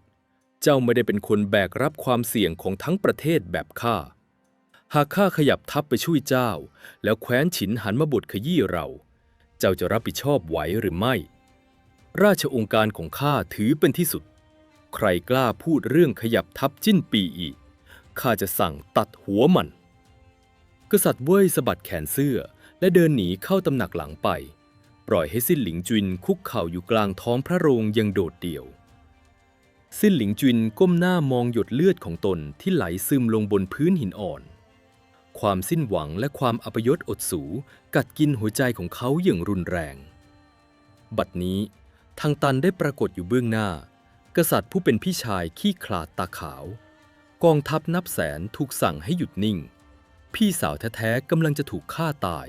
เจ้าไม่ได้เป็นคนแบกรับความเสี่ยงของทั้งประเทศแบบข้าหากข้าขยับทัพไปช่วยเจ้าแล้วแคว้นฉินหันมาบดขยี้เราเจ้าจะรับผิดชอบไหวหรือไม่ราชองค์การของข้าถือเป็นที่สุดใครกล้าพูดเรื่องขยับทัพจิ้นปีอีกข้าจะสั่งตัดหัวมันกษัตริย์เว่ยสะบัดแขนเสื้อและเดินหนีเข้าตำหนักหลังไปปล่อยให้ซิ่นหลิงจุนคุกเข่าอยู่กลางท้องพระโรงยังโดดเดี่ยวซิ่นหลิงจุนก้มหน้ามองหยดเลือดของตนที่ไหลซึมลงบนพื้นหินอ่อนความสิ้นหวังและความอัปยศอดสูกัดกินหัวใจของเขาอย่างรุนแรงบัดนี้ทางตันได้ปรากฏอยู่เบื้องหน้ากษัตริย์ผู้เป็นพี่ชายขี้ขลาดตาขาวกองทัพนับแสนถูกสั่งให้หยุดนิ่งพี่สาวแท้ๆกำลังจะถูกฆ่าตาย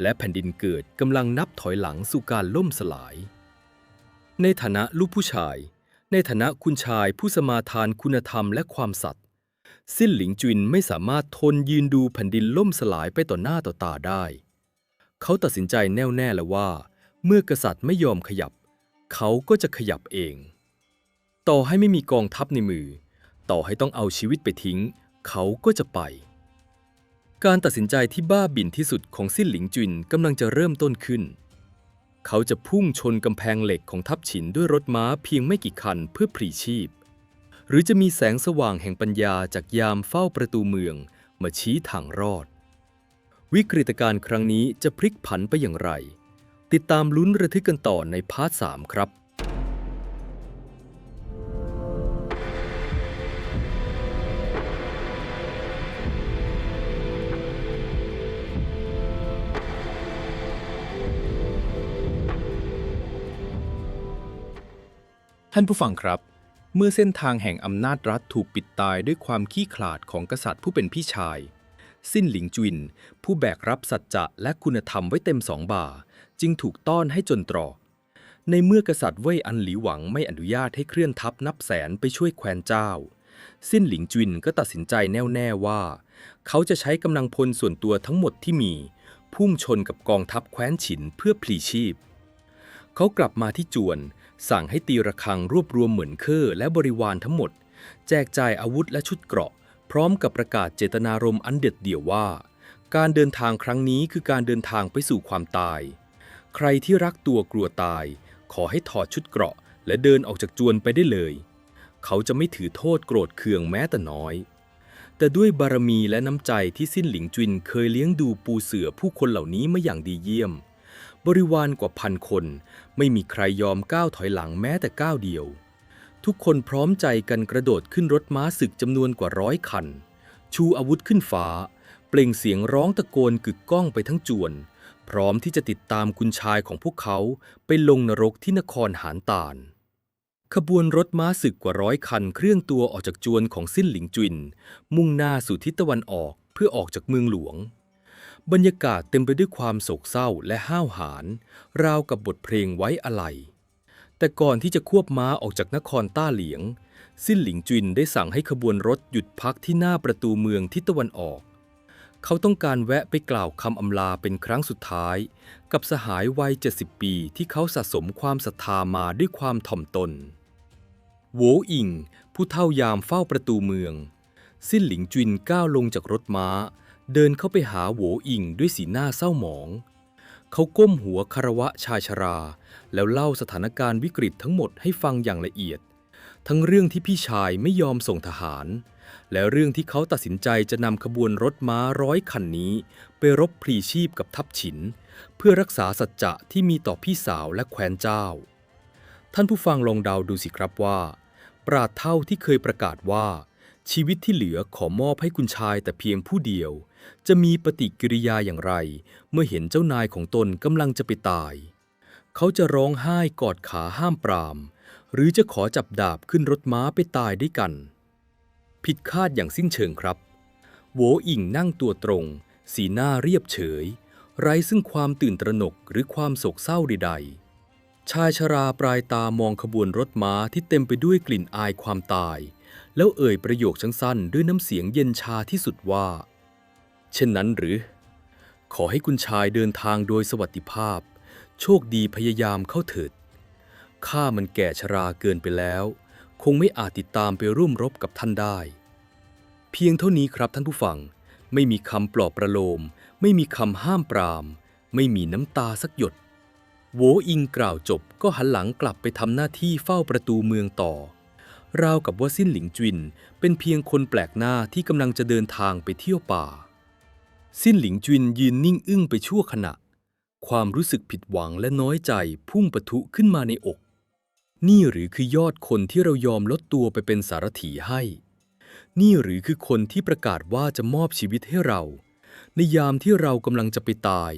และแผ่นดินเกิดกำลังนับถอยหลังสู่การล่มสลายในฐานะลูกผู้ชายในฐานะคุณชายผู้สมาทานคุณธรรมและความสัตย์ซิ่นหลิงจุนไม่สามารถทนยืนดูแผ่นดินล่มสลายไปต่อหน้าต่อตาได้เขาตัดสินใจแน่วแน่แล้วว่าเมื่อกษัตริย์ไม่ยอมขยับเขาก็จะขยับเองต่อให้ไม่มีกองทัพในมือต่อให้ต้องเอาชีวิตไปทิ้งเขาก็จะไปการตัดสินใจที่บ้าบิ่นที่สุดของซิ่นหลิงจุนกำลังจะเริ่มต้นขึ้นเขาจะพุ่งชนกำแพงเหล็กของทัพฉินด้วยรถม้าเพียงไม่กี่คันเพื่อพลีชีพหรือจะมีแสงสว่างแห่งปัญญาจากยามเฝ้าประตูเมืองมาชี้ทางรอดวิกฤตการณ์ครั้งนี้จะพลิกผันไปอย่างไรติดตามลุ้นระทึกกันต่อในพาร์ท 3ครับท่านผู้ฟังครับเมื่อเส้นทางแห่งอำนาจรัฐถูกปิดตายด้วยความขี้ขลาดของกษัตริย์ผู้เป็นพี่ชายซิ่นหลิงจุนผู้แบกรับสัจจะและคุณธรรมไว้เต็มสองบ่าจึงถูกต้อนให้จนตรอกในเมื่อกษัตริย์เว่ยอันหลีหวังไม่อนุญาตให้เคลื่อนทัพนับแสนไปช่วยแคว้นเจ้าซิ่นหลิงจุนก็ตัดสินใจแน่วแน่ว่าเขาจะใช้กำลังพลส่วนตัวทั้งหมดที่มีพุ่งชนกับกองทัพแคว้นฉินเพื่อพลีชีพเขากลับมาที่จวนสั่งให้ตีระฆังรวบรวมเหมือนเคอและบริวารทั้งหมดแจกจ่ายอาวุธและชุดเกราะพร้อมกับประกาศเจตนารมณ์อันเด็ดเดี่ยวว่าการเดินทางครั้งนี้คือการเดินทางไปสู่ความตายใครที่รักตัวกลัวตายขอให้ถอดชุดเกราะและเดินออกจากจวนไปได้เลยเขาจะไม่ถือโทษโกรธเคืองแม้แต่น้อยแต่ด้วยบารมีและน้ำใจที่ซิ่นหลิงจุนเคยเลี้ยงดูปูเสือผู้คนเหล่านี้มาอย่างดีเยี่ยมบริวารกว่าพันคนไม่มีใครยอมก้าวถอยหลังแม้แต่ก้าวเดียวทุกคนพร้อมใจกันกระโดดขึ้นรถม้าศึกจำนวนกว่า100 คันชูอาวุธขึ้นฟ้าเปล่งเสียงร้องตะโกนกึกก้องไปทั้งจวนพร้อมที่จะติดตามคุณชายของพวกเขาไปลงนรกที่นครหานตาลขบวนรถม้าศึกกว่า100 คันเคลื่อนตัวออกจากจวนของซิ่นหลิงจุนมุ่งหน้าสู่ทิศตะวันออกเพื่อออกจากเมืองหลวงบรรยากาศเต็มไปด้วยความโศกเศร้าและห้าวหาญราวกับบทเพลงไว้อาลัยแต่ก่อนที่จะควบม้าออกจากนครต้าเหลียงซิ่นหลิงจุนได้สั่งให้ขบวนรถหยุดพักที่หน้าประตูเมืองทิศตะวันออกเขาต้องการแวะไปกล่าวคำอำลาเป็นครั้งสุดท้ายกับสหายวัย70 ปีที่เขาสะสมความศรัทธามาด้วยความถ่อมตนโหวอิงผู้เฒ่ายามเฝ้าประตูเมืองซิ่นหลิงจุนก้าวลงจากรถม้าเดินเข้าไปหาโหวอิงด้วยสีหน้าเศร้าหมองเขาก้มหัวคารวะชายชราแล้วเล่าสถานการณ์วิกฤตทั้งหมดให้ฟังอย่างละเอียดทั้งเรื่องที่พี่ชายไม่ยอมส่งทหาร และเรื่องที่เขาตัดสินใจจะนำขบวนรถม้า100 คันนี้ไปรบพลีชีพกับทัพฉินเพื่อรักษาสัจจะที่มีต่อพี่สาวและแคว้นเจ้าท่านผู้ฟังลองเดาดูสิครับว่าปราดเฒ่าที่เคยประกาศว่าชีวิตที่เหลือขอมอบให้คุณชายแต่เพียงผู้เดียวจะมีปฏิกิริยาอย่างไรเมื่อเห็นเจ้านายของตนกำลังจะไปตายเขาจะร้องไห้กอดขาห้ามปรามหรือจะขอจับดาบขึ้นรถม้าไปตายด้วยกันผิดคาดอย่างสิ้นเชิงครับโหวอิงนั่งตัวตรงสีหน้าเรียบเฉยไร้ซึ่งความตื่นตระหนกหรือความโศกเศร้าใดๆชายชราปลายตามองขบวนรถม้าที่เต็มไปด้วยกลิ่นอายความตายแล้วเอ่ยประโยคสั้นๆด้วยน้ำเสียงเย็นชาที่สุดว่าเช่นนั้นหรือขอให้คุณชายเดินทางโดยสวัสดิภาพโชคดีพยายามเข้าเถิดข้ามันแก่ชราเกินไปแล้วคงไม่อาจติดตามไปร่วมรบกับท่านได้เพียงเท่านี้ครับท่านผู้ฟังไม่มีคำปลอบประโลมไม่มีคำห้ามปรามไม่มีน้ำตาสักหยดโหวอิงกล่าวจบก็หันหลังกลับไปทำหน้าที่เฝ้าประตูเมืองต่อราวกับว่าซิ่นหลิงจินเป็นเพียงคนแปลกหน้าที่กำลังจะเดินทางไปเที่ยวป่าซิ่นหลิงจินยืนนิ่งอึ้งไปชั่วขณะความรู้สึกผิดหวังและน้อยใจพุ่งปะทุขึ้นมาในอกนี่หรือคือยอดคนที่เรายอมลดตัวไปเป็นสารถีให้นี่หรือคือคนที่ประกาศว่าจะมอบชีวิตให้เราในยามที่เรากำลังจะไปตาย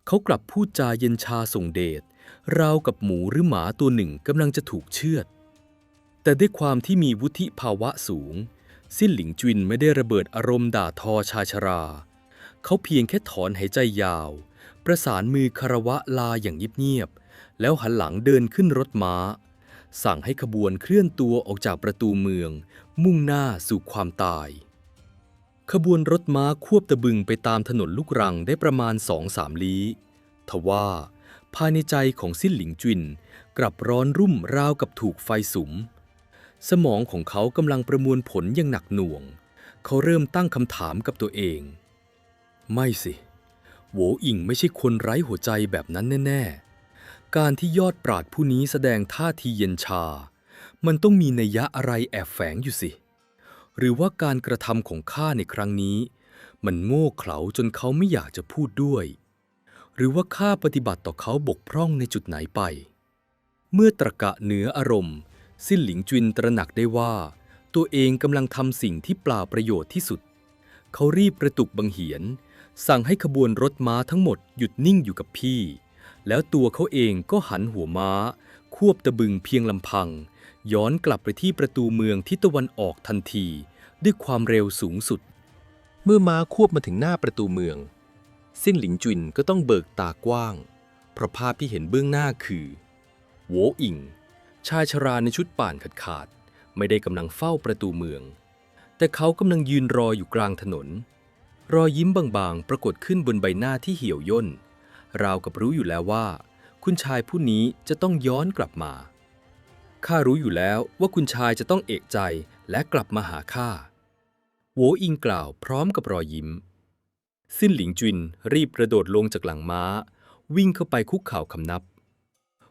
เขากลับพูดจาเย็นชาส่งเดชราวกับหมูหรือหมาตัวหนึ่งกำลังจะถูกเชือดแต่ด้วยความที่มีวุฒิภาวะสูงซิ่นหลิงจินไม่ได้ระเบิดอารมณ์ด่าทอชายชราเขาเพียงแค่ถอนหายใจยาวประสานมือคารวะลาอย่างเงียบๆแล้วหันหลังเดินขึ้นรถม้าสั่งให้ขบวนเคลื่อนตัวออกจากประตูเมืองมุ่งหน้าสู่ความตายขบวนรถม้าควบตะบึงไปตามถนนลูกรังได้ประมาณ2-3 ลี้ทว่าภายในใจของซิ่นหลิงจินกลับร้อนรุ่มราวกับถูกไฟสุมสมองของเขากำลังประมวลผลอย่างหนักหน่วงเขาเริ่มตั้งคำถามกับตัวเองไม่สิโหวอิงไม่ใช่คนไร้หัวใจแบบนั้นแน่ๆการที่ยอดปราดผู้นี้แสดงท่าทีเย็นชามันต้องมีนัยยะอะไรแอบแฝงอยู่สิหรือว่าการกระทำของข้าในครั้งนี้มันโง่เขลาจนเขาไม่อยากจะพูดด้วยหรือว่าข้าปฏิบัติต่อเขาบกพร่องในจุดไหนไปเมื่อตรกะเหนืออารมณ์ซิ่นหลิงจินตระหนักได้ว่าตัวเองกำลังทำสิ่งที่เปล่าประโยชน์ที่สุดเขารีบกระตุกบังเหียนสั่งให้ขบวนรถม้าทั้งหมดหยุดนิ่งอยู่กับพี่แล้วตัวเขาเองก็หันหัวม้าควบตะบึงเพียงลำพังย้อนกลับไปที่ประตูเมืองทิศตะวันออกทันทีด้วยความเร็วสูงสุดเมื่อม้าควบมาถึงหน้าประตูเมืองซิ่นหลิงจินก็ต้องเบิกตากว้างเพราะภาพที่เห็นเบื้องหน้าคือโหวอิงชายชราในชุดป่านขาดๆไม่ได้กำลังเฝ้าประตูเมืองแต่เขากำลังยืนรออยู่กลางถนนรอยยิ้มบางๆปรากฏขึ้นบนใบหน้าที่เหี่ยวย่นราวกับรู้อยู่แล้วว่าคุณชายผู้นี้จะต้องย้อนกลับมาข้ารู้อยู่แล้วว่าคุณชายจะต้องเอกใจและกลับมาหาข้าโหวอิงกล่าวพร้อมกับรอยยิ้มซิ่นหลิงจินรีบกระโดดลงจากหลังม้าวิ่งเข้าไปคุกเข่าคำนับ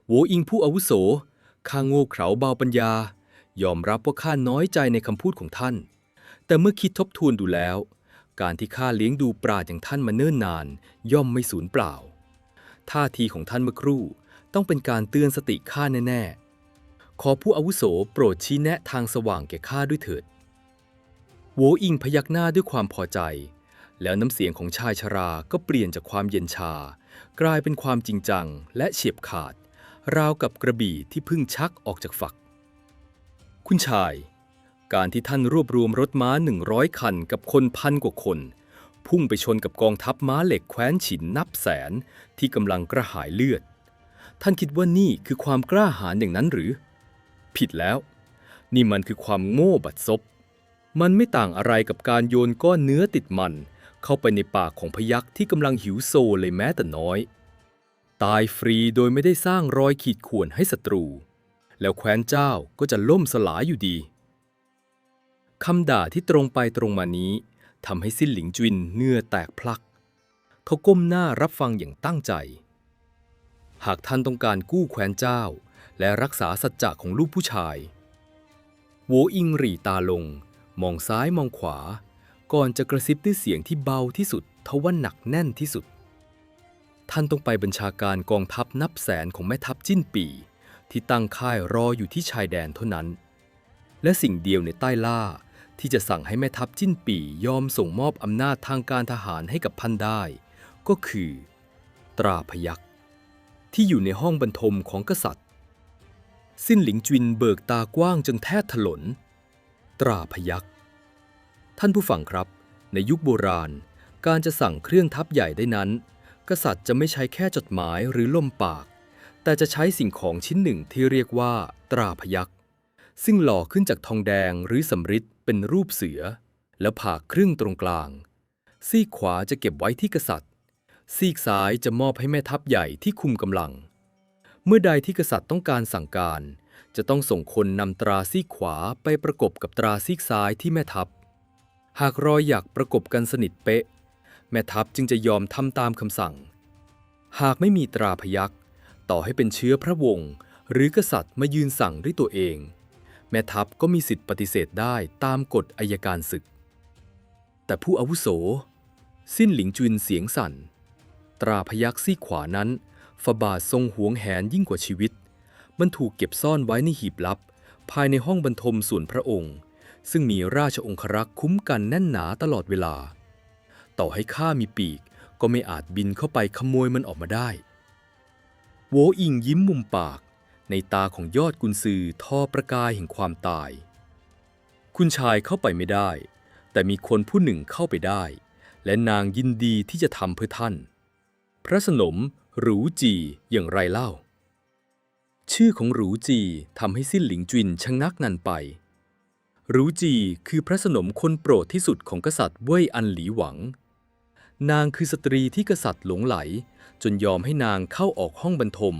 โหวอิงผู้อาวุโสข้าโง่เขลาเบาปัญญายอมรับว่าข้าน้อยใจในคำพูดของท่านแต่เมื่อคิดทบทวนดูแล้วการที่ข้าเลี้ยงดูปราชญ์อย่างท่านมาเนิ่นนานย่อมไม่สูญเปล่าท่าทีของท่านเมื่อครู่ต้องเป็นการเตือนสติข้าแน่ๆขอผู้อาวุโสโปรดชี้แนะทางสว่างแก่ข้าด้วยเถิดโหวอิงพยักหน้าด้วยความพอใจแล้วน้ำเสียงของชายชราก็เปลี่ยนจากความเย็นชากลายเป็นความจริงจังและเฉียบขาดราวกับกระบี่ที่เพิ่งชักออกจากฝักคุณชายการที่ท่านรวบรวมรถม้า100 คันกับคน1,000 กว่าคนพุ่งไปชนกับกองทัพม้าเหล็กแคว้นฉินนับแสนที่กำลังกระหายเลือดท่านคิดว่านี่คือความกล้าหาญอย่างนั้นหรือผิดแล้วนี่มันคือความโง่บัดซบมันไม่ต่างอะไรกับการโยนก้อนเนื้อติดมันเข้าไปในปากของพยัคฆ์ที่กำลังหิวโซเลยแม้แต่น้อยตายฟรีโดยไม่ได้สร้างรอยขีดข่วนให้ศัตรูแล้วแคว้นเจ้าก็จะล่มสลายอยู่ดีคำด่าที่ตรงไปตรงมานี้ทำให้ซิ่นหลิงจินเหงื่อแตกพลักเขาก้มหน้ารับฟังอย่างตั้งใจหากท่านต้องการกู้แคว้นเจ้าและรักษาสัจจะของลูกผู้ชายโหวอิงหรี่ตาลง มองซ้ายมองขวาก่อนจะกระซิบด้วยเสียงที่เบาที่สุดทว่าหนักแน่นที่สุดท่านต้องไปบัญชาการกองทัพนับแสนของแม่ทัพจิ้นปี่ที่ตั้งค่ายรออยู่ที่ชายแดนเท่านั้นและสิ่งเดียวในใต้ล่าที่จะสั่งให้แม่ทัพจิ้นปี่ยอมส่งมอบอำนาจทางการทหารให้กับท่านได้ก็คือตราพยัคฆ์ที่อยู่ในห้องบรรทมของกษัตริย์สิ้นหลิงจุนเบิกตากว้างจนแทบถลนตราพยัคฆ์ท่านผู้ฟังครับในยุคโบราณการจะสั่งเครื่องทัพใหญ่ได้นั้นกษัตริย์จะไม่ใช้แค่จดหมายหรือล่มปากแต่จะใช้สิ่งของชิ้นหนึ่งที่เรียกว่าตราพยัคฆ์ซึ่งหล่อขึ้นจากทองแดงหรือสำริดเป็นรูปเสือแล้วผ่าครึ่งตรงกลางซีกขวาจะเก็บไว้ที่กษัตริย์ซีกซ้ายจะมอบให้แม่ทัพใหญ่ที่คุมกำลังเมื่อใดที่กษัตริย์ต้องการสั่งการจะต้องส่งคนนำตราซีกขวาไปประกบกับตราซีกซ้ายที่แม่ทัพหากรอยหยักประกบกันสนิทเป๊ะแม่ทัพจึงจะยอมทำตามคำสั่งหากไม่มีตราพยัคฆ์ต่อให้เป็นเชื้อพระวงศ์หรือกษัตริย์มายืนสั่งด้วยตัวเองแม่ทัพก็มีสิทธิปฏิเสธได้ตามกฎอัยการศึกแต่ผู้อาวุโสสิ้นหลิงจุนเสียงสั่นตราพยัคฆ์ซี่ขวานั้นฝาบาททรงหวงแหนยิ่งกว่าชีวิตมันถูกเก็บซ่อนไว้ในหีบลับภายในห้องบรรทมส่วนพระองค์ซึ่งมีราชองครักษ์คุ้มกันแน่นหนาตลอดเวลาต่อให้ข้ามีปีกก็ไม่อาจบินเข้าไปขโมยมันออกมาได้โวอิงยิ้มมุมปากในตาของยอดกุนซือทอประกายแห่งความตายคุณชายเข้าไปไม่ได้แต่มีคนผู้หนึ่งเข้าไปได้และนางยินดีที่จะทำเพื่อท่านพระสนมหรูจีอย่างไรเล่าชื่อของหรูจีทำให้สิ้นหลิงจุนชะงักงันไปหรูจีคือพระสนมคนโปรดที่สุดของกษัตริย์เว่ยอันหลีหวังนางคือสตรีที่กษัตริย์หลงไหลจนยอมให้นางเข้าออกห้องบรรทม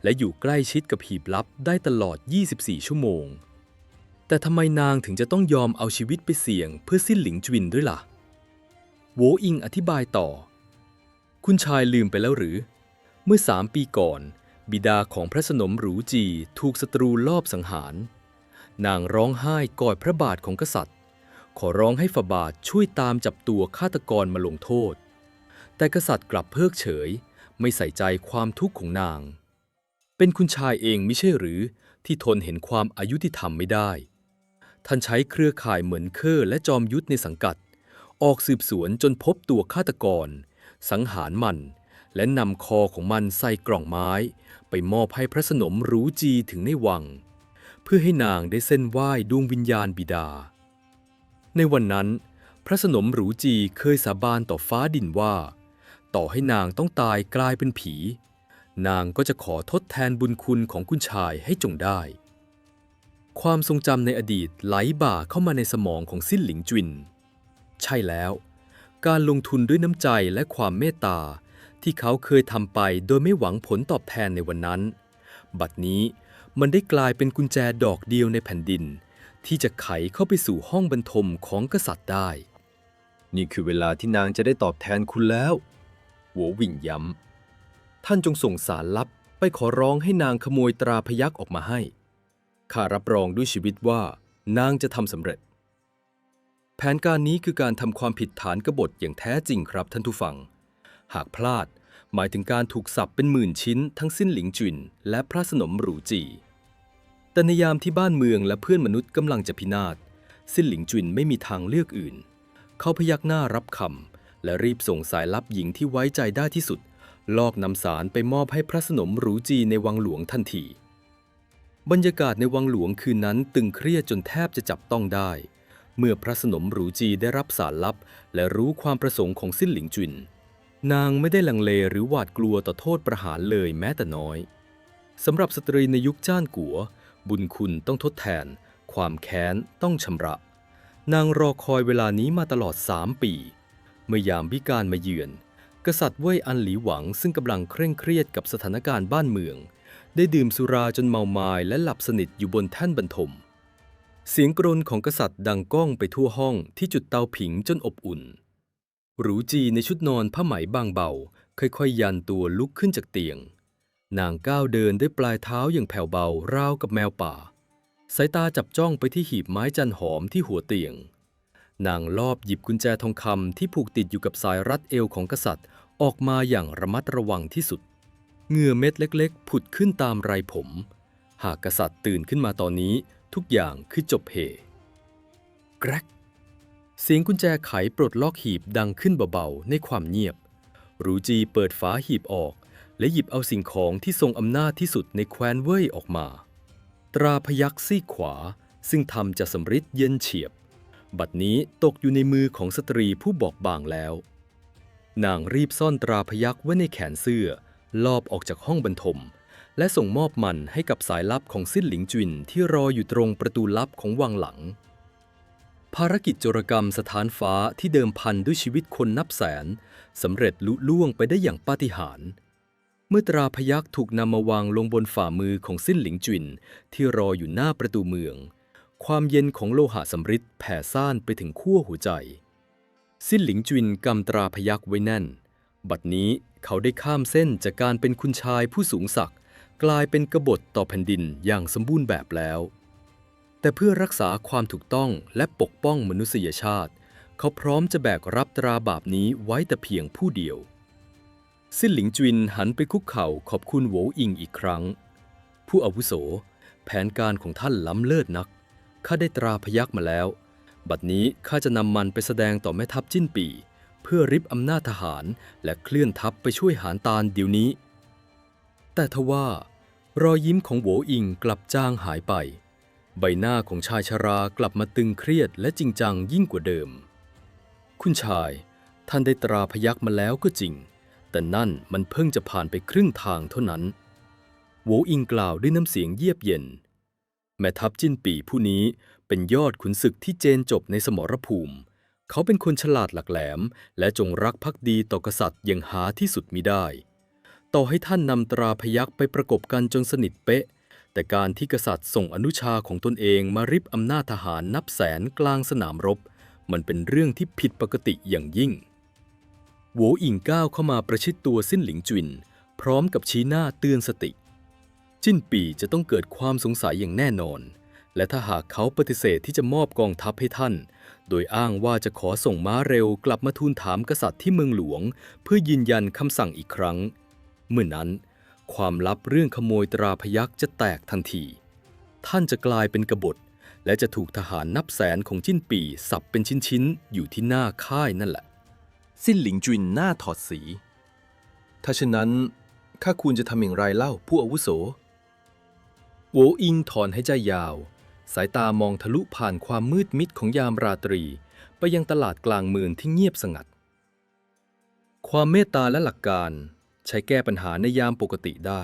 และอยู่ใกล้ชิดกับหีบลับได้ตลอด24ชั่วโมงแต่ทำไมนางถึงจะต้องยอมเอาชีวิตไปเสี่ยงเพื่อสิ้นหลิงจุนด้วยล่ะโวอิงอธิบายต่อคุณชายลืมไปแล้วหรือเมื่อ3 ปีก่อนบิดาของพระสนมหรูจีถูกศัตรูลอบสังหารนางร้องไห้กอดพระบาทของกษัตริย์ขอร้องให้ฝาบาทช่วยตามจับตัวฆาตกรมาลงโทษแต่กษัตริย์กลับเพิกเฉยไม่ใส่ใจความทุกข์ของนางเป็นคุณชายเองมิใช่หรือที่ทนเห็นความอายุติธรรมไม่ได้ท่านใช้เครือข่ายเหมือนเคอและจอมยุทธในสังกัดออกสืบสวนจนพบตัวฆาตกรสังหารมันและนำคอของมันใส่กล่องไม้ไปมอบให้พระสนมหรูจีถึงในวังเพื่อให้นางได้เส้นไหว้ดวงวิญญาณบิดาในวันนั้นพระสนมหรูจีเคยสาบานต่อฟ้าดินว่าต่อให้นางต้องตายกลายเป็นผีนางก็จะขอทดแทนบุญคุณของคุณชายให้จงได้ความทรงจำในอดีตไหลบ่าเข้ามาในสมองของสิ้นหลิงจุนใช่แล้วการลงทุนด้วยน้ำใจและความเมตตาที่เขาเคยทำไปโดยไม่หวังผลตอบแทนในวันนั้นบัดนี้มันได้กลายเป็นกุญแจดอกเดียวในแผ่นดินที่จะไขเข้าไปสู่ห้องบรรทมของกษัตริย์ได้นี่คือเวลาที่นางจะได้ตอบแทนคุณแล้วโหววิ่งย้ำท่านจงส่งสารลับไปขอร้องให้นางขโมยตราพยัคฆ์ออกมาให้ข้ารับรองด้วยชีวิตว่านางจะทำสำเร็จแผนการนี้คือการทำความผิดฐานกบฏอย่างแท้จริงครับท่านผู้ฟังหากพลาดหมายถึงการถูกสับเป็นหมื่นชิ้นทั้งสิ้นหลิงจุนและพระสนมหรูจีแต่ในยามที่บ้านเมืองและเพื่อนมนุษย์กำลังจะพินาศสิ้นหลิงจุนไม่มีทางเลือกอื่นเขาพยักหน้ารับคำและรีบส่งสายลับหญิงที่ไว้ใจได้ที่สุดลอบนำสารไปมอบให้พระสนมหรูจีในวังหลวงทันทีบรรยากาศในวังหลวงคืนนั้นตึงเครียดจนแทบจะจับต้องได้เมื่อพระสนมหรูจีได้รับสารลับและรู้ความประสงค์ของสิ้นหลิงจุนนางไม่ได้ลังเลหรือหวาดกลัวต่อโทษประหารเลยแม้แต่น้อยสำหรับสตรีในยุคจ้านกัวบุญคุณต้องทดแทนความแค้นต้องชำระนางรอคอยเวลานี้มาตลอด3 ปีเมื่อยามวิกาลมาเยือนกษัตริย์เว่ยอันหลีหวังซึ่งกำลังเคร่งเครียดกับสถานการณ์บ้านเมืองได้ดื่มสุราจนเมามายและหลับสนิทอยู่บนแท่นบรรทมเสียงกรนของกษัตริย์ดังก้องไปทั่วห้องที่จุดเตาผิงจนอบอุ่นหรูจีในชุดนอนผ้าไหมบางเบาค่อยๆยันตัวลุกขึ้นจากเตียงนางก้าวเดินด้วยปลายเท้าอย่างแผ่วเบาราวกับแมวป่าสายตาจับจ้องไปที่หีบไม้จันหอมที่หัวเตียง นางลอบหยิบกุญแจทองคำที่ผูกติดอยู่กับสายรัดเอวของกษัตริย์ออกมาอย่างระมัดระวังที่สุดเหงื่อเม็ดเล็กๆผุดขึ้นตามไรผมหากกษัตริย์ตื่นขึ้นมาตอนนี้ทุกอย่างคือจบเหแกรกเสียงกุญแจไขปลดล็อกหีบดังขึ้นเบาๆในความเงียบรูจีเปิดฝาหีบออกและหยิบเอาสิ่งของที่ทรงอำนาจที่สุดในแคว้นเว่ยออกมาตราพยัคฆ์ซีกขวาซึ่งทำจากสำริดเย็นเฉียบบัดนี้ตกอยู่ในมือของสตรีผู้บอบบางแล้วนางรีบซ่อนตราพยัคฆ์ไว้ในแขนเสื้อลอบออกจากห้องบรรทมและส่งมอบมันให้กับสายลับของซิ่นหลิงจุนที่รออยู่ตรงประตูลับของวังหลังภารกิจโจรกรรมสถานฟ้าที่เดิมพันด้วยชีวิตคนนับแสนสำเร็จลุล่วงไปได้อย่างปาฏิหาริย์เมื่อตราพยัคฆ์ถูกนำมาวางลงบนฝ่ามือของซิ่นหลิงจุนที่รออยู่หน้าประตูเมืองความเย็นของโลหะสำริดแผ่ซ่านไปถึงขั้วหัวใจซิ่นหลิงจุนกำตราพยัคฆ์ไว้แน่นบัดนี้เขาได้ข้ามเส้นจากการเป็นคุณชายผู้สูงศักดิ์กลายเป็นกบฏต่อแผ่นดินอย่างสมบูรณ์แบบแล้วแต่เพื่อรักษาความถูกต้องและปกป้องมนุษยชาติเขาพร้อมจะแบกรับตราบาปนี้ไว้แต่เพียงผู้เดียวซิ่นหลิงจุนหันไปคุกเข่าขอบคุณโหวอิงอีกครั้งผู้อาวุโสแผนการของท่านล้ำเลิศนักข้าได้ตราพยัคฆ์มาแล้วบัดนี้ข้าจะนำมันไปแสดงต่อแม่ทัพจิ้นปี่เพื่อริบอำนาจทหารและเคลื่อนทัพไปช่วยหารตาลเดี๋ยวนี้แต่ทว่ารอยยิ้มของโหวอิงกลับจางหายไปใบหน้าของชายชรากลับมาตึงเครียดและจริงจังยิ่งกว่าเดิมคุณชายท่านได้ตราพยัคฆ์มาแล้วก็จริงแต่นั่นมันเพิ่งจะผ่านไปครึ่งทางเท่านั้นโหวอิงกล่าวด้วยน้ำเสียงเยือกเย็นแม่ทัพจิ้นปี่ผู้นี้เป็นยอดขุนศึกที่เจนจบในสมรภูมิเขาเป็นคนฉลาดหลักแหลมและจงรักภักดีต่อกษัตริย์อย่างหาที่สุดมิได้ต่อให้ท่านนำตราพยัคฆ์ไปประกบกันจนสนิทเป๊ะแต่การที่กษัตริย์ส่งอนุชาของตนเองมาริบอำนาจทหารนับแสนกลางสนามรบมันเป็นเรื่องที่ผิดปกติอย่างยิ่งโหวอิงก้าวเข้ามาประชิดตัวซิ่นหลิงจุนพร้อมกับชี้หน้าเตือนสติจิ้นปี่จะต้องเกิดความสงสัยอย่างแน่นอนและถ้าหากเขาปฏิเสธที่จะมอบกองทัพให้ท่านโดยอ้างว่าจะขอส่งม้าเร็วกลับมาทูลถามกษัตริย์ที่เมืองหลวงเพื่อยืนยันคำสั่งอีกครั้งเมื่อนั้นความลับเรื่องขโมยตราพยัคฆ์จะแตกทันทีท่านจะกลายเป็นกบฏและจะถูกทหารนับแสนของจิ้นปี่สับเป็นชิ้นๆอยู่ที่หน้าค่ายนั่นแหละสิ้นหลิงจุนหน้าถอดสีถ้าเช่นนั้นข้าควรจะทำอย่างไรเล่าผู้อาวุโสโหวอิงถอนหายใจยาวสายตามองทะลุผ่านความมืดมิดของยามราตรีไปยังตลาดกลางเมืองที่เงียบสงัดความเมตตาและหลักการใช้แก้ปัญหาในยามปกติได้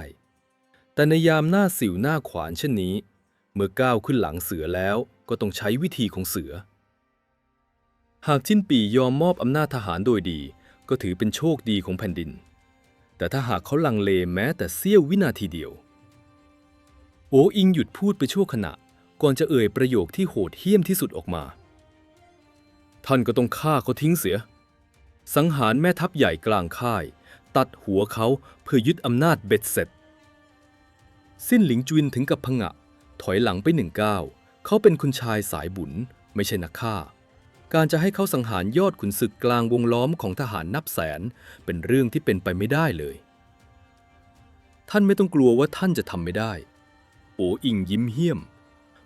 แต่ในยามหน้าสิวหน้าขวานเช่นนี้เมื่อก้าวขึ้นหลังเสือแล้วก็ต้องใช้วิธีของเสือหากจิ้นปี่ยอมมอบอำนาจทหารโดยดีก็ถือเป็นโชคดีของแผ่นดินแต่ถ้าหากเขาลังเลแม้แต่เสี้ยววินาทีเดียวโออิงหยุดพูดไปชั่วขณะก่อนจะเอ่ยประโยคที่โหดเหี้ยมที่สุดออกมาท่านก็ต้องฆ่าเขาทิ้งเสียสังหารแม่ทัพใหญ่กลางค่ายตัดหัวเขาเพื่อยึดอำนาจเบ็ดเสร็จสิ้นหลิงจุนถึงกับผงะถอยหลังไป1 ก้าวเขาเป็นคุณชายสายบุญไม่ใช่นักฆ่าการจะให้เขาสังหารยอดขุนศึกกลางวงล้อมของทหารนับแสนเป็นเรื่องที่เป็นไปไม่ได้เลยท่านไม่ต้องกลัวว่าท่านจะทำไม่ได้โออิงยิ้มเหี้ยม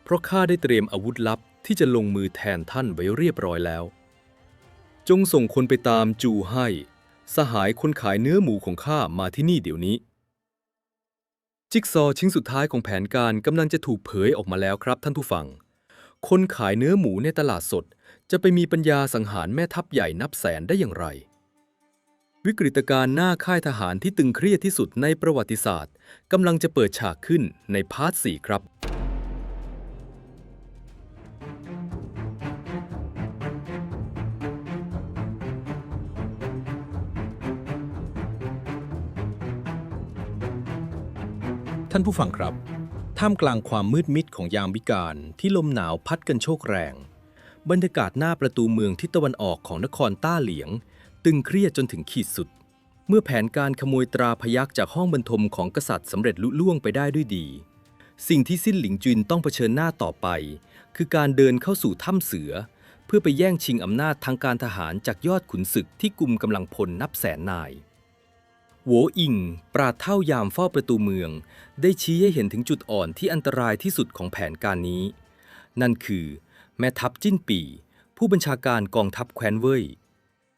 เพราะข้าได้เตรียมอาวุธลับที่จะลงมือแทนท่านไว้เรียบร้อยแล้วจงส่งคนไปตามจูให้สหายคนขายเนื้อหมูของข้ามาที่นี่เดี๋ยวนี้จิ๊กซอว์ชิ้นสุดท้ายของแผนการกำลังจะถูกเผยออกมาแล้วครับท่านผู้ฟังคนขายเนื้อหมูในตลาดสดจะไปมีปัญญาสังหารแม่ทัพใหญ่นับแสนได้อย่างไรวิกฤตการณ์หน้าค่ายทหารที่ตึงเครียดที่สุดในประวัติศาสตร์กำลังจะเปิดฉากขึ้นในพาร์ท 4ครับท่านผู้ฟังครับท่ามกลางความมืดมิดของยามวิกาลที่ลมหนาวพัดกันโชกแรงบรรยากาศหน้าประตูเมืองทิศตะวันออกของนครต้าเหลียงตึงเครียดจนถึงขีดสุดเมื่อแผนการขโมยตราพยัคฆ์จากห้องบรรทมของกษัตริย์สำเร็จลุล่วงไปได้ด้วยดีสิ่งที่สิ้นหลิงจุนต้องเผชิญหน้าต่อไปคือการเดินเข้าสู่ถ้ำเสือ เพื่อไปแย่งชิงอำนาจทางการทหารจากยอดขุนศึกที่กุมกำลังพลนับแสนนายโหวอิงปราดเท่ายามเฝ้าประตูเมืองได้ชี้ให้เห็นถึงจุดอ่อนที่อันตรายที่สุดของแผนการนี้ นั่นคือแม่ทัพจิ้นปี่ ผู้บัญชาการกองทัพแคว้นเว่ย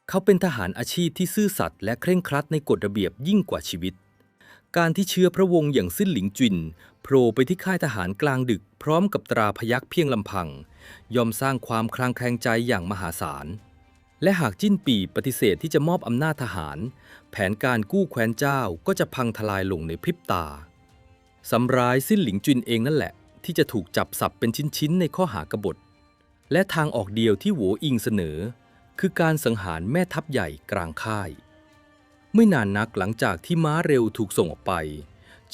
เขาเป็นทหารอาชีพที่ซื่อสัตย์และเคร่งครัดในกฎระเบียบยิ่งกว่าชีวิต การที่เชื้อพระวงศ์อย่างซิ่นหลิงจุนโผล่ไปที่ค่ายทหารกลางดึกพร้อมกับตราพยัคฆ์เพียงลำพังย่อมสร้างความคลางแคลงใจอย่างมหาศาลและหากจิ้นปี่ปฏิเสธที่จะมอบอำนาจทหารแผนการกู้แคว้นเจ้าก็จะพังทลายลงในพริบตาสำร้ายซิ่นหลิงจุนเองนั่นแหละที่จะถูกจับสับเป็นชิ้นๆในข้อหากบฏและทางออกเดียวที่โหวอิงเสนอคือการสังหารแม่ทัพใหญ่กลางค่ายไม่นานนักหลังจากที่ม้าเร็วถูกส่งออกไป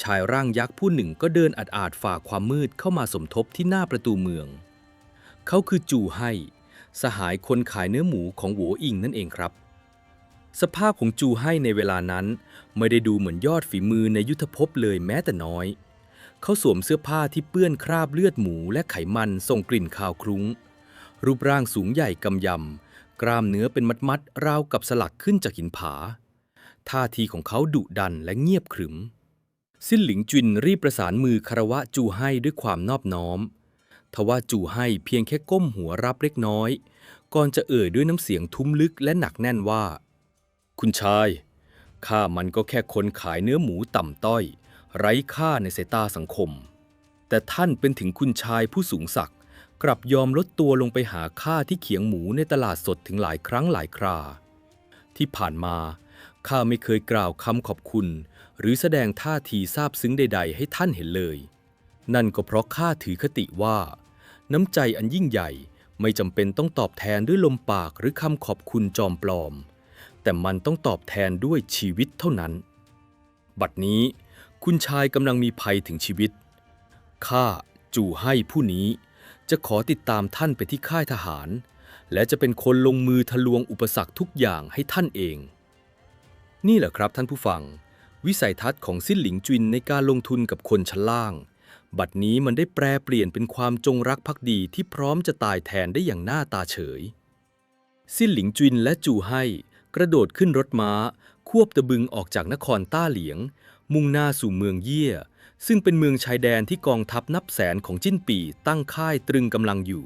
ชายร่างยักษ์ผู้หนึ่งก็เดินอาดๆฝ่าความมืดเข้ามาสมทบที่หน้าประตูเมืองเขาคือจูไห่สหายคนขายเนื้อหมูของโหวอิงนั่นเองครับสภาพของจูไห่ในเวลานั้นไม่ได้ดูเหมือนยอดฝีมือในยุทธภพเลยแม้แต่น้อยเขาสวมเสื้อผ้าที่เปื้อนคราบเลือดหมูและไขมันส่งกลิ่นคาวคลุ้งรูปร่างสูงใหญ่กำยำกล้ามเนื้อเป็นมัดๆราวกับสลักขึ้นจากหินผาท่าทีของเขาดุดันและเงียบขรึมซิ่นหลิงจุนรีบประสานมือคารวะจูไห่ด้วยความนอบน้อมทว่าจูไห่เพียงแค่ก้มหัวรับเล็กน้อยก่อนจะเอ่ยด้วยน้ำเสียงทุ้มลึกและหนักแน่นว่าคุณชายข้ามันก็แค่คนขายเนื้อหมูต่ำต้อยไร้ค่าในสายตาสังคมแต่ท่านเป็นถึงคุณชายผู้สูงศักดิ์กลับยอมลดตัวลงไปหาข้าที่เขียงหมูในตลาดสดถึงหลายครั้งหลายคราที่ผ่านมาข้าไม่เคยกล่าวคำขอบคุณหรือแสดงท่าทีซาบซึ้งใดๆให้ท่านเห็นเลยนั่นก็เพราะข้าถือคติว่าน้ำใจอันยิ่งใหญ่ไม่จำเป็นต้องตอบแทนด้วยลมปากหรือคำขอบคุณจอมปลอมแต่มันต้องตอบแทนด้วยชีวิตเท่านั้นบัดนี้คุณชายกำลังมีภัยถึงชีวิตข้าจูไห่ผู้นี้จะขอติดตามท่านไปที่ค่ายทหารและจะเป็นคนลงมือทะลวงอุปสรรคทุกอย่างให้ท่านเองนี่แหละครับท่านผู้ฟังวิสัยทัศน์ของซิ่นหลิงจุนในการลงทุนกับคนชั้นล่างบัดนี้มันได้แปรเปลี่ยนเป็นความจงรักภักดีที่พร้อมจะตายแทนได้อย่างหน้าตาเฉยซิ่นหลิงจุนและจูไห่กระโดดขึ้นรถม้าควบตะบึงออกจากนครต้าเหลียงมุ่งหน้าสู่เมืองเยี่ยซึ่งเป็นเมืองชายแดนที่กองทัพนับแสนของจิ้นปี่ตั้งค่ายตรึงกำลังอยู่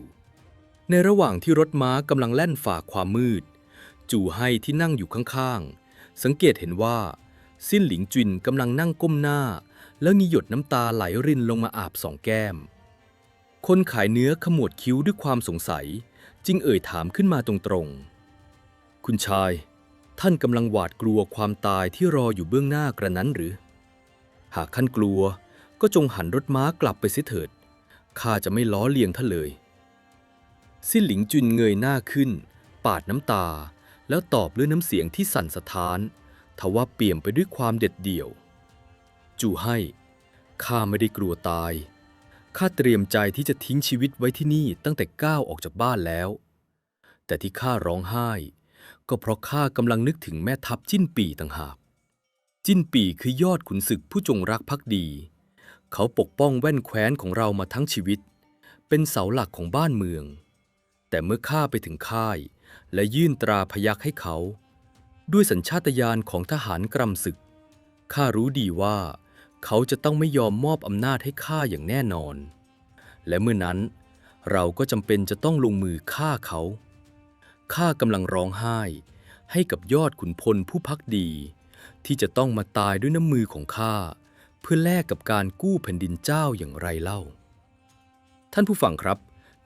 ในระหว่างที่รถม้ากำลังแล่นฝ่าความมืดจูไห่ที่นั่งอยู่ข้างๆสังเกตเห็นว่าซิ่นหลิงจุนกำลังนั่งก้มหน้าแล้วมีหยดน้ำตาไหลรินลงมาอาบสองแก้มคนขายเนื้อขมวดคิ้วด้วยความสงสัยจึงเอ่ยถามขึ้นมาตรงๆคุณชายท่านกำลังหวาดกลัวความตายที่รออยู่เบื้องหน้ากระนั้นหรือหากท่านกลัวก็จงหันรถม้ากลับไปเสียเถิดข้าจะไม่ล้อเลียงท่านเลยซิ่นหลิงจุนเงยหน้าขึ้นปาดน้ำตาแล้วตอบด้วยน้ำเสียงที่สั่นสะท้านทว่าเปี่ยมไปด้วยความเด็ดเดี่ยวจูไห่ข้าไม่ได้กลัวตายข้าเตรียมใจที่จะทิ้งชีวิตไว้ที่นี่ตั้งแต่ก้าวออกจากบ้านแล้วแต่ที่ข้าร้องไห้ก็เพราะข้ากำลังนึกถึงแม่ทัพจิ้นปี่ต่างหากจิ้นปี่คือยอดขุนศึกผู้จงรักภักดีเขาปกป้องแว่นแคว้นของเรามาทั้งชีวิตเป็นเสาหลักของบ้านเมืองแต่เมื่อข้าไปถึงค่ายและยื่นตราพยัคฆ์ให้เขาด้วยสัญชาตญาณของทหารกรำศึกข้ารู้ดีว่าเขาจะต้องไม่ยอมมอบอำนาจให้ข้าอย่างแน่นอนและเมื่อนั้นเราก็จำเป็นจะต้องลงมือฆ่าเขาข้ากำลังร้องไห้ให้กับยอดขุนพลผู้ภักดีที่จะต้องมาตายด้วยน้ำมือของข้าเพื่อแลกกับการกู้แผ่นดินเจ้าอย่างไรเล่าท่านผู้ฟังครับ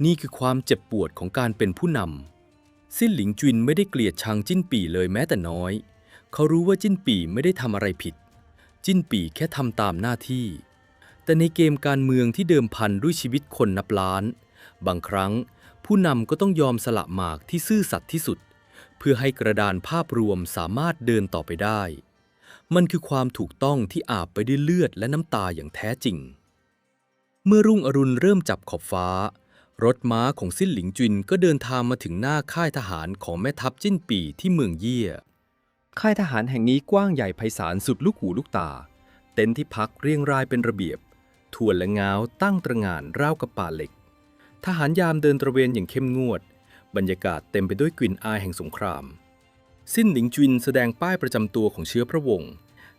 นี่คือความเจ็บปวดของการเป็นผู้นำซิ่นหลิงจุนไม่ได้เกลียดชังจิ้นปี่เลยแม้แต่น้อยเขารู้ว่าจิ้นปี่ไม่ได้ทำอะไรผิดจิ้นปี่แค่ทำตามหน้าที่แต่ในเกมการเมืองที่เดิมพันด้วยชีวิตคนนับล้านบางครั้งผู้นำก็ต้องยอมสละหมากที่ซื่อสัตย์ที่สุดเพื่อให้กระดานภาพรวมสามารถเดินต่อไปได้มันคือความถูกต้องที่อาบไปด้วยเลือดและน้ำตาอย่างแท้จริงเมื่อรุ่งอรุณเริ่มจับขอบฟ้ารถม้าของซิ่นหลิงจุนก็เดินทางมาถึงหน้าค่ายทหารของแม่ทัพจิ้นปี่ที่เมืองเยี่ยค่ายทหารแห่งนี้กว้างใหญ่ไพศาลสุดลูกหูลูกตาเต็นท์ที่พักเรียงรายเป็นระเบียบถ่วนและง้าวตั้งตระหง่านราวกับป่าเหล็กทหารยามเดินตระเวนอย่างเข้มงวด บรรยากาศเต็มไปด้วยกลิ่นอายแห่งสงครามซิ่นหลิงจุนแสดงป้ายประจำตัวของเชื้อพระวงศ์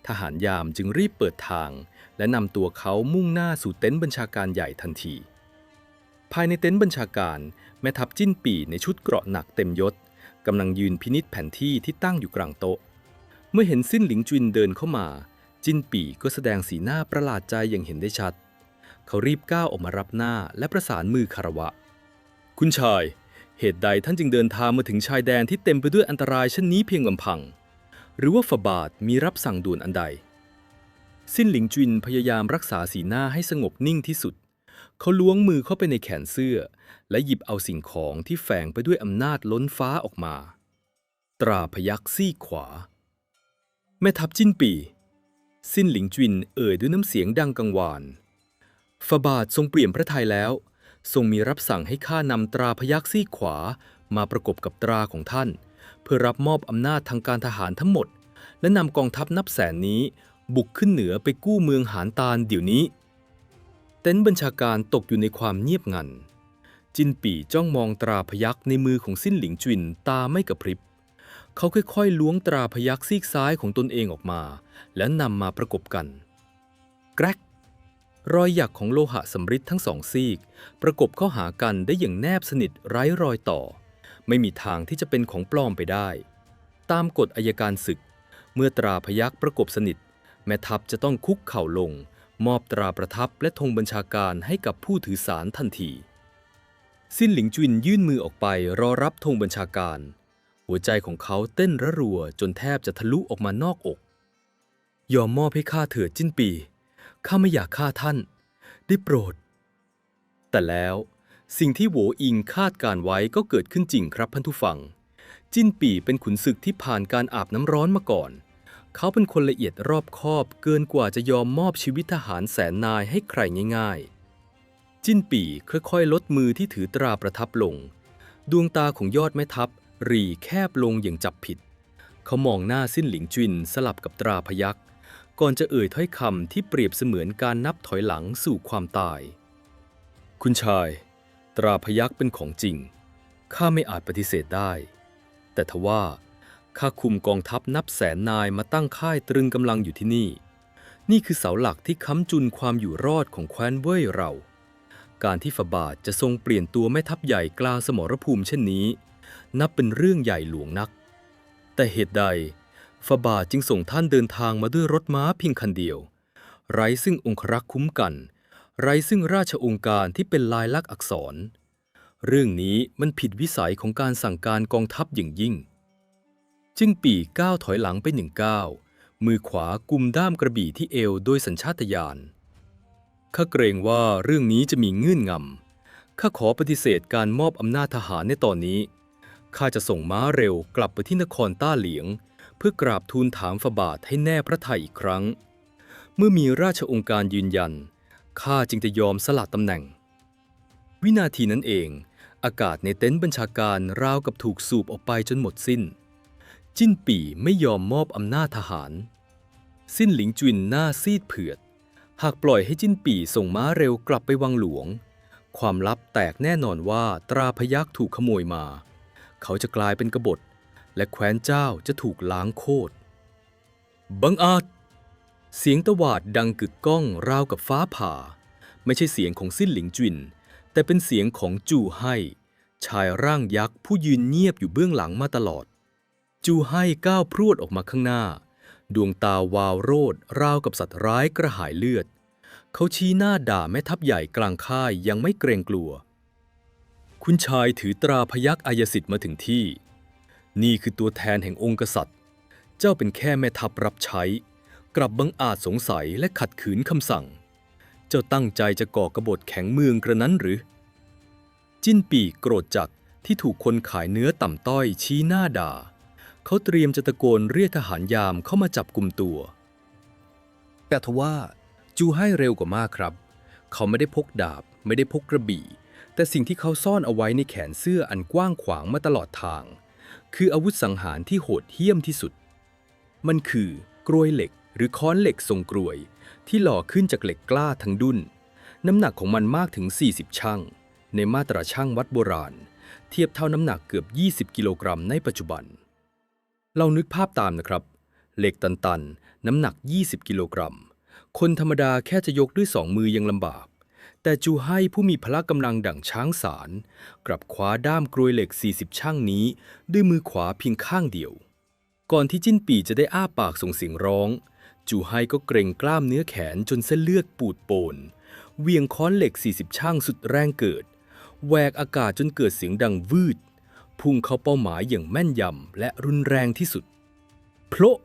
ทหารยามจึงรีบเปิดทางและนำตัวเขามุ่งหน้าสู่เต็นท์บัญชาการใหญ่ทันทีภายในเต็นท์บัญชาการแม่ทัพจิ้นปี่ในชุดเกราะหนักเต็มยศกำลังยืนพินิจแผนที่ที่ตั้งอยู่กลางโต๊ะเมื่อเห็นซิ่นหลิงจุนเดินเข้ามาจิ้นปี่ก็แสดงสีหน้าประหลาดใจอย่างเห็นได้ชัดเขารีบก้าวออกมารับหน้าและประสานมือคารวะคุณชายเหตุใดท่านจึงเดินทางมาถึงชายแดนที่เต็มไปด้วยอันตรายเช่นนี้เพียงลำพังหรือว่าฝาบาทมีรับสั่งด่วนอันใดซิ่นหลิงจุนพยายามรักษาสีหน้าให้สงบนิ่งที่สุดเขาล้วงมือเข้าไปในแขนเสื้อและหยิบเอาสิ่งของที่แฝงไปด้วยอำนาจล้นฟ้าออกมาตราพยัคฆ์ซี่ขวาแม่ทัพจิ้นปี่ซิ่นหลิงจุนเอ่ยด้วยน้ำเสียงดังกังวานฝาบาททรงเปลี่ยนพระทัยแล้วทรงมีรับสั่งให้ข้านำตราพยัคฆ์ซี่ขวามาประกบกับตราของท่านเพื่อรับมอบอำนาจทางการทหารทั้งหมดและนำกองทัพนับแสนนี้บุกขึ้นเหนือไปกู้เมืองหานตาลเดี๋ยวนี้เต็นท์บัญชาการตกอยู่ในความเงียบงันจินปี่จ้องมองตราพยัคฆ์ในมือของซิ่นหลิงจุนตาไม่กระพริบเขาค่อยๆล้วงตราพยัคฆ์ซีกซ้ายของตนเองออกมาและนำมาประกบกันแกรกรอยหยักของโลหะสำริดทั้งสองซีกประกบเข้าหากันได้อย่างแนบสนิทไร้รอยต่อไม่มีทางที่จะเป็นของปลอมไปได้ตามกฎอัยการศึกเมื่อตราพยัคฆ์ประกบสนิทแม่ทัพจะต้องคุกเข่าลงมอบตราประทับและธงบัญชาการให้กับผู้ถือสารทันทีซิ่นหลิงจุนยื่นมือออกไปรอรับธงบัญชาการหัวใจของเขาเต้นระรัวจนแทบจะทะลุออกมานอกอกยอมมอบให้ข้าเถิดจิ้นปี่ข้าไม่อยากฆ่าท่านได้โปรดแต่แล้วสิ่งที่โหวอิงคาดการไว้ก็เกิดขึ้นจริงครับท่านผู้ฟังจิ้นปี่เป็นขุนศึกที่ผ่านการอาบน้ำร้อนมาก่อนเขาเป็นคนละเอียดรอบคอบเกินกว่าจะยอมมอบชีวิตทหารแสนนายให้ใครง่ายๆจิ้นปี่ค่อยๆลดมือที่ถือตราประทับลงดวงตาของยอดแม่ทัพรีแคบลงอย่างจับผิดเขามองหน้าซิ่นหลิงจุนสลับกับตราพยัคฆ์ก่อนจะเอ่ยถ้อยคำที่เปรียบเสมือนการนับถอยหลังสู่ความตายคุณชายตราพยัคฆ์เป็นของจริงข้าไม่อาจปฏิเสธได้แต่ทว่าข้าคุมกองทัพนับแสนนายมาตั้งค่ายตรึงกำลังอยู่ที่นี่นี่คือเสาหลักที่ค้ำจุนความอยู่รอดของแคว้นเว่ยเราการที่ฝาบาทจะทรงเปลี่ยนตัวแม่ทัพใหญ่กลางสมรภูมิเช่นนี้นับเป็นเรื่องใหญ่หลวงนักแต่เหตุใดฝาบาทจึงส่งท่านเดินทางมาด้วยรถม้าเพียงคันเดียวไร้ซึ่งองครักษ์คุ้มกันไร้ซึ่งราชองค์การที่เป็นลายลักษณ์อักษรเรื่องนี้มันผิดวิสัยของการสั่งการกองทัพอย่างยิ่งจิ้งปี่ก้าวถอยหลังไปหนึ่งก้าวมือขวากุมด้ามกระบี่ที่เอวโดยสัญชาตญาณข้าเกรงว่าเรื่องนี้จะมีเงื่อนงำข้าขอปฏิเสธการมอบอำนาจทหารในตอนนี้ข้าจะส่งม้าเร็วกลับไปที่นครต้าเหลียงเพื่อกราบทูลถามฝาบาทให้แน่พระทัยอีกครั้งเมื่อมีราชองค์การยืนยันข้าจึงจะยอมสละตำแหน่งวินาทีนั้นเองอากาศในเต็นท์บัญชาการราวกับถูกสูบออกไปจนหมดสิ้นจิ้นปี่ไม่ยอมมอบอำนาจทหารซิ่นหลิงจุนหน้าซีดเผือดหากปล่อยให้จิ้นปี่ส่งม้าเร็วกลับไปวังหลวงความลับแตกแน่นอนว่าตราพยัคฆ์ถูกขโมยมาเขาจะกลายเป็นกบฏและแคว้นเจ้าจะถูกล้างโคตรบังอาจเสียงตวาดดังกึกก้องราวกับฟ้าผ่าไม่ใช่เสียงของซิ่นหลิงจุนแต่เป็นเสียงของจู่ไห่ชายร่างยักษ์ผู้ยืนเงียบอยู่เบื้องหลังมาตลอดจู่ไห่ก้าวพรวดออกมาข้างหน้าดวงตาวาวโรดราวกับสัตว์ร้ายกระหายเลือดเขาชี้หน้าด่าแม่ทัพใหญ่กลางค่ายยังไม่เกรงกลัวคุณชายถือตราพยัคฆ์อายสิทธิ์มาถึงที่นี่คือตัวแทนแห่งองค์กษัตริย์เจ้าเป็นแค่แม่ทัพรับใช้กลับบังอาจสงสัยและขัดขืนคำสั่งเจ้าตั้งใจจะก่อกบฏแข็งเมืองกระนั้นหรือจิ้นปี่โกรธจัดที่ถูกคนขายเนื้อต่ำต้อยชี้หน้าด่าเขาเตรียมจะตะโกนเรียกทหารยามเข้ามาจับกุมตัวแต่ทว่าจูให้เร็วกว่ามากครับเขาไม่ได้พกดาบไม่ได้พกกระบี่แต่สิ่งที่เขาซ่อนเอาไว้ในแขนเสื้ออันกว้างขวางมาตลอดทางคืออาวุธสังหารที่โหดเหี้ยมที่สุดมันคือกรวยเหล็กหรือค้อนเหล็กทรงกรวยที่หล่อขึ้นจากเหล็กกล้าทั้งดุ้นน้ำหนักของมันมากถึง40 ชั่งในมาตราชั่งวัดโบราณ เทียบเท่าน้ำหนักเกือบ 20 กิโลกรัมในปัจจุบันเรานึกภาพตามนะครับเหล็กตันๆน้ำหนัก 20 กิโลกรัมคนธรรมดาแค่จะยกด้วย2 มือยังลำบากแต่จูไห่ผู้มีพละกำลังดั่งช้างสารกลับคว้าด้ามกรวยเหล็ก 40 ช่างนี้ด้วยมือขวาเพียงข้างเดียวก่อนที่จิ้นปี่จะได้อ้าปากส่งเสียงร้องจูไห่ก็เกร็งกล้ามเนื้อแขนจนเส้นเลือดปูดโปนเหวี่ยงค้อนเหล็ก 40 ช่างสุดแรงเกิดแหวกอากาศจนเกิดเสียงดังวืดพุ่งเข้าเป้าหมายอย่างแม่นยำและรุนแรงที่สุดโพละ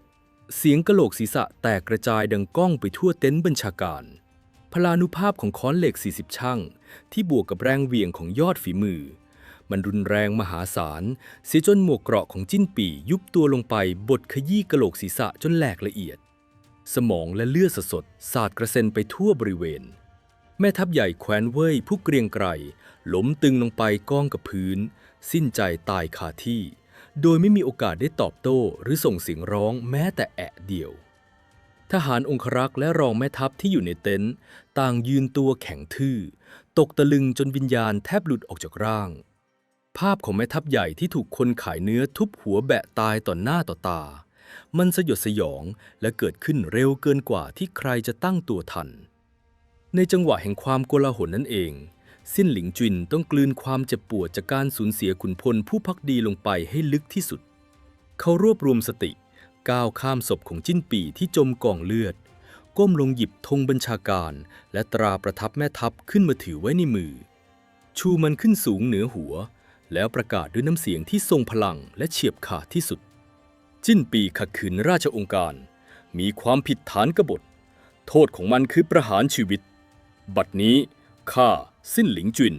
เสียงกะโหลกศีรษะแตกกระจายดังก้องไปทั่วเต็นท์บัญชาการพลานุภาพของค้อนเหล็ก 40 ช่างที่บวกกับแรงเหวี่ยงของยอดฝีมือมันรุนแรงมหาศาลเสียจนหมวกเกราะของจิ้นปี่ยุบตัวลงไปบดขยี้กะโหลกศีรษะจนแหลกละเอียดสมองและเลือดสดๆสาดกระเซ็นไปทั่วบริเวณแม่ทัพใหญ่แคว้นเว่ยผู้เกรียงไกรล้มตึงลงไปกองกับพื้นสิ้นใจตายคาที่โดยไม่มีโอกาสได้ตอบโต้หรือส่งเสียงร้องแม้แต่แอะเดียวทหารองครักษ์และรองแม่ทัพที่อยู่ในเต็นท์ต่างยืนตัวแข็งทื่อตกตะลึงจนวิญญาณแทบหลุดออกจากร่างภาพของแม่ทัพใหญ่ที่ถูกคนขายเนื้อทุบหัวแบะตายต่อหน้าต่อตามันสยดสยองและเกิดขึ้นเร็วเกินกว่าที่ใครจะตั้งตัวทันในจังหวะแห่งความโกลาหลนั่นเองสิ้นหลิงจุนต้องกลืนความเจ็บปวดจากการสูญเสียขุนพลผู้ภักดีลงไปให้ลึกที่สุดเขารวบรวมสติก้าวข้ามศพของจิ้นปี่ที่จมกองเลือดก้มลงหยิบธงบัญชาการและตราประทับแม่ทัพขึ้นมาถือไว้ในมือชูมันขึ้นสูงเหนือหัวแล้วประกาศด้วยน้ำเสียงที่ทรงพลังและเฉียบขาดที่สุดจิ้นปี่ขัดขืนราชองค์การมีความผิดฐานกบฏโทษของมันคือประหารชีวิตบัดนี้ข้าสิ้นหลิงจุน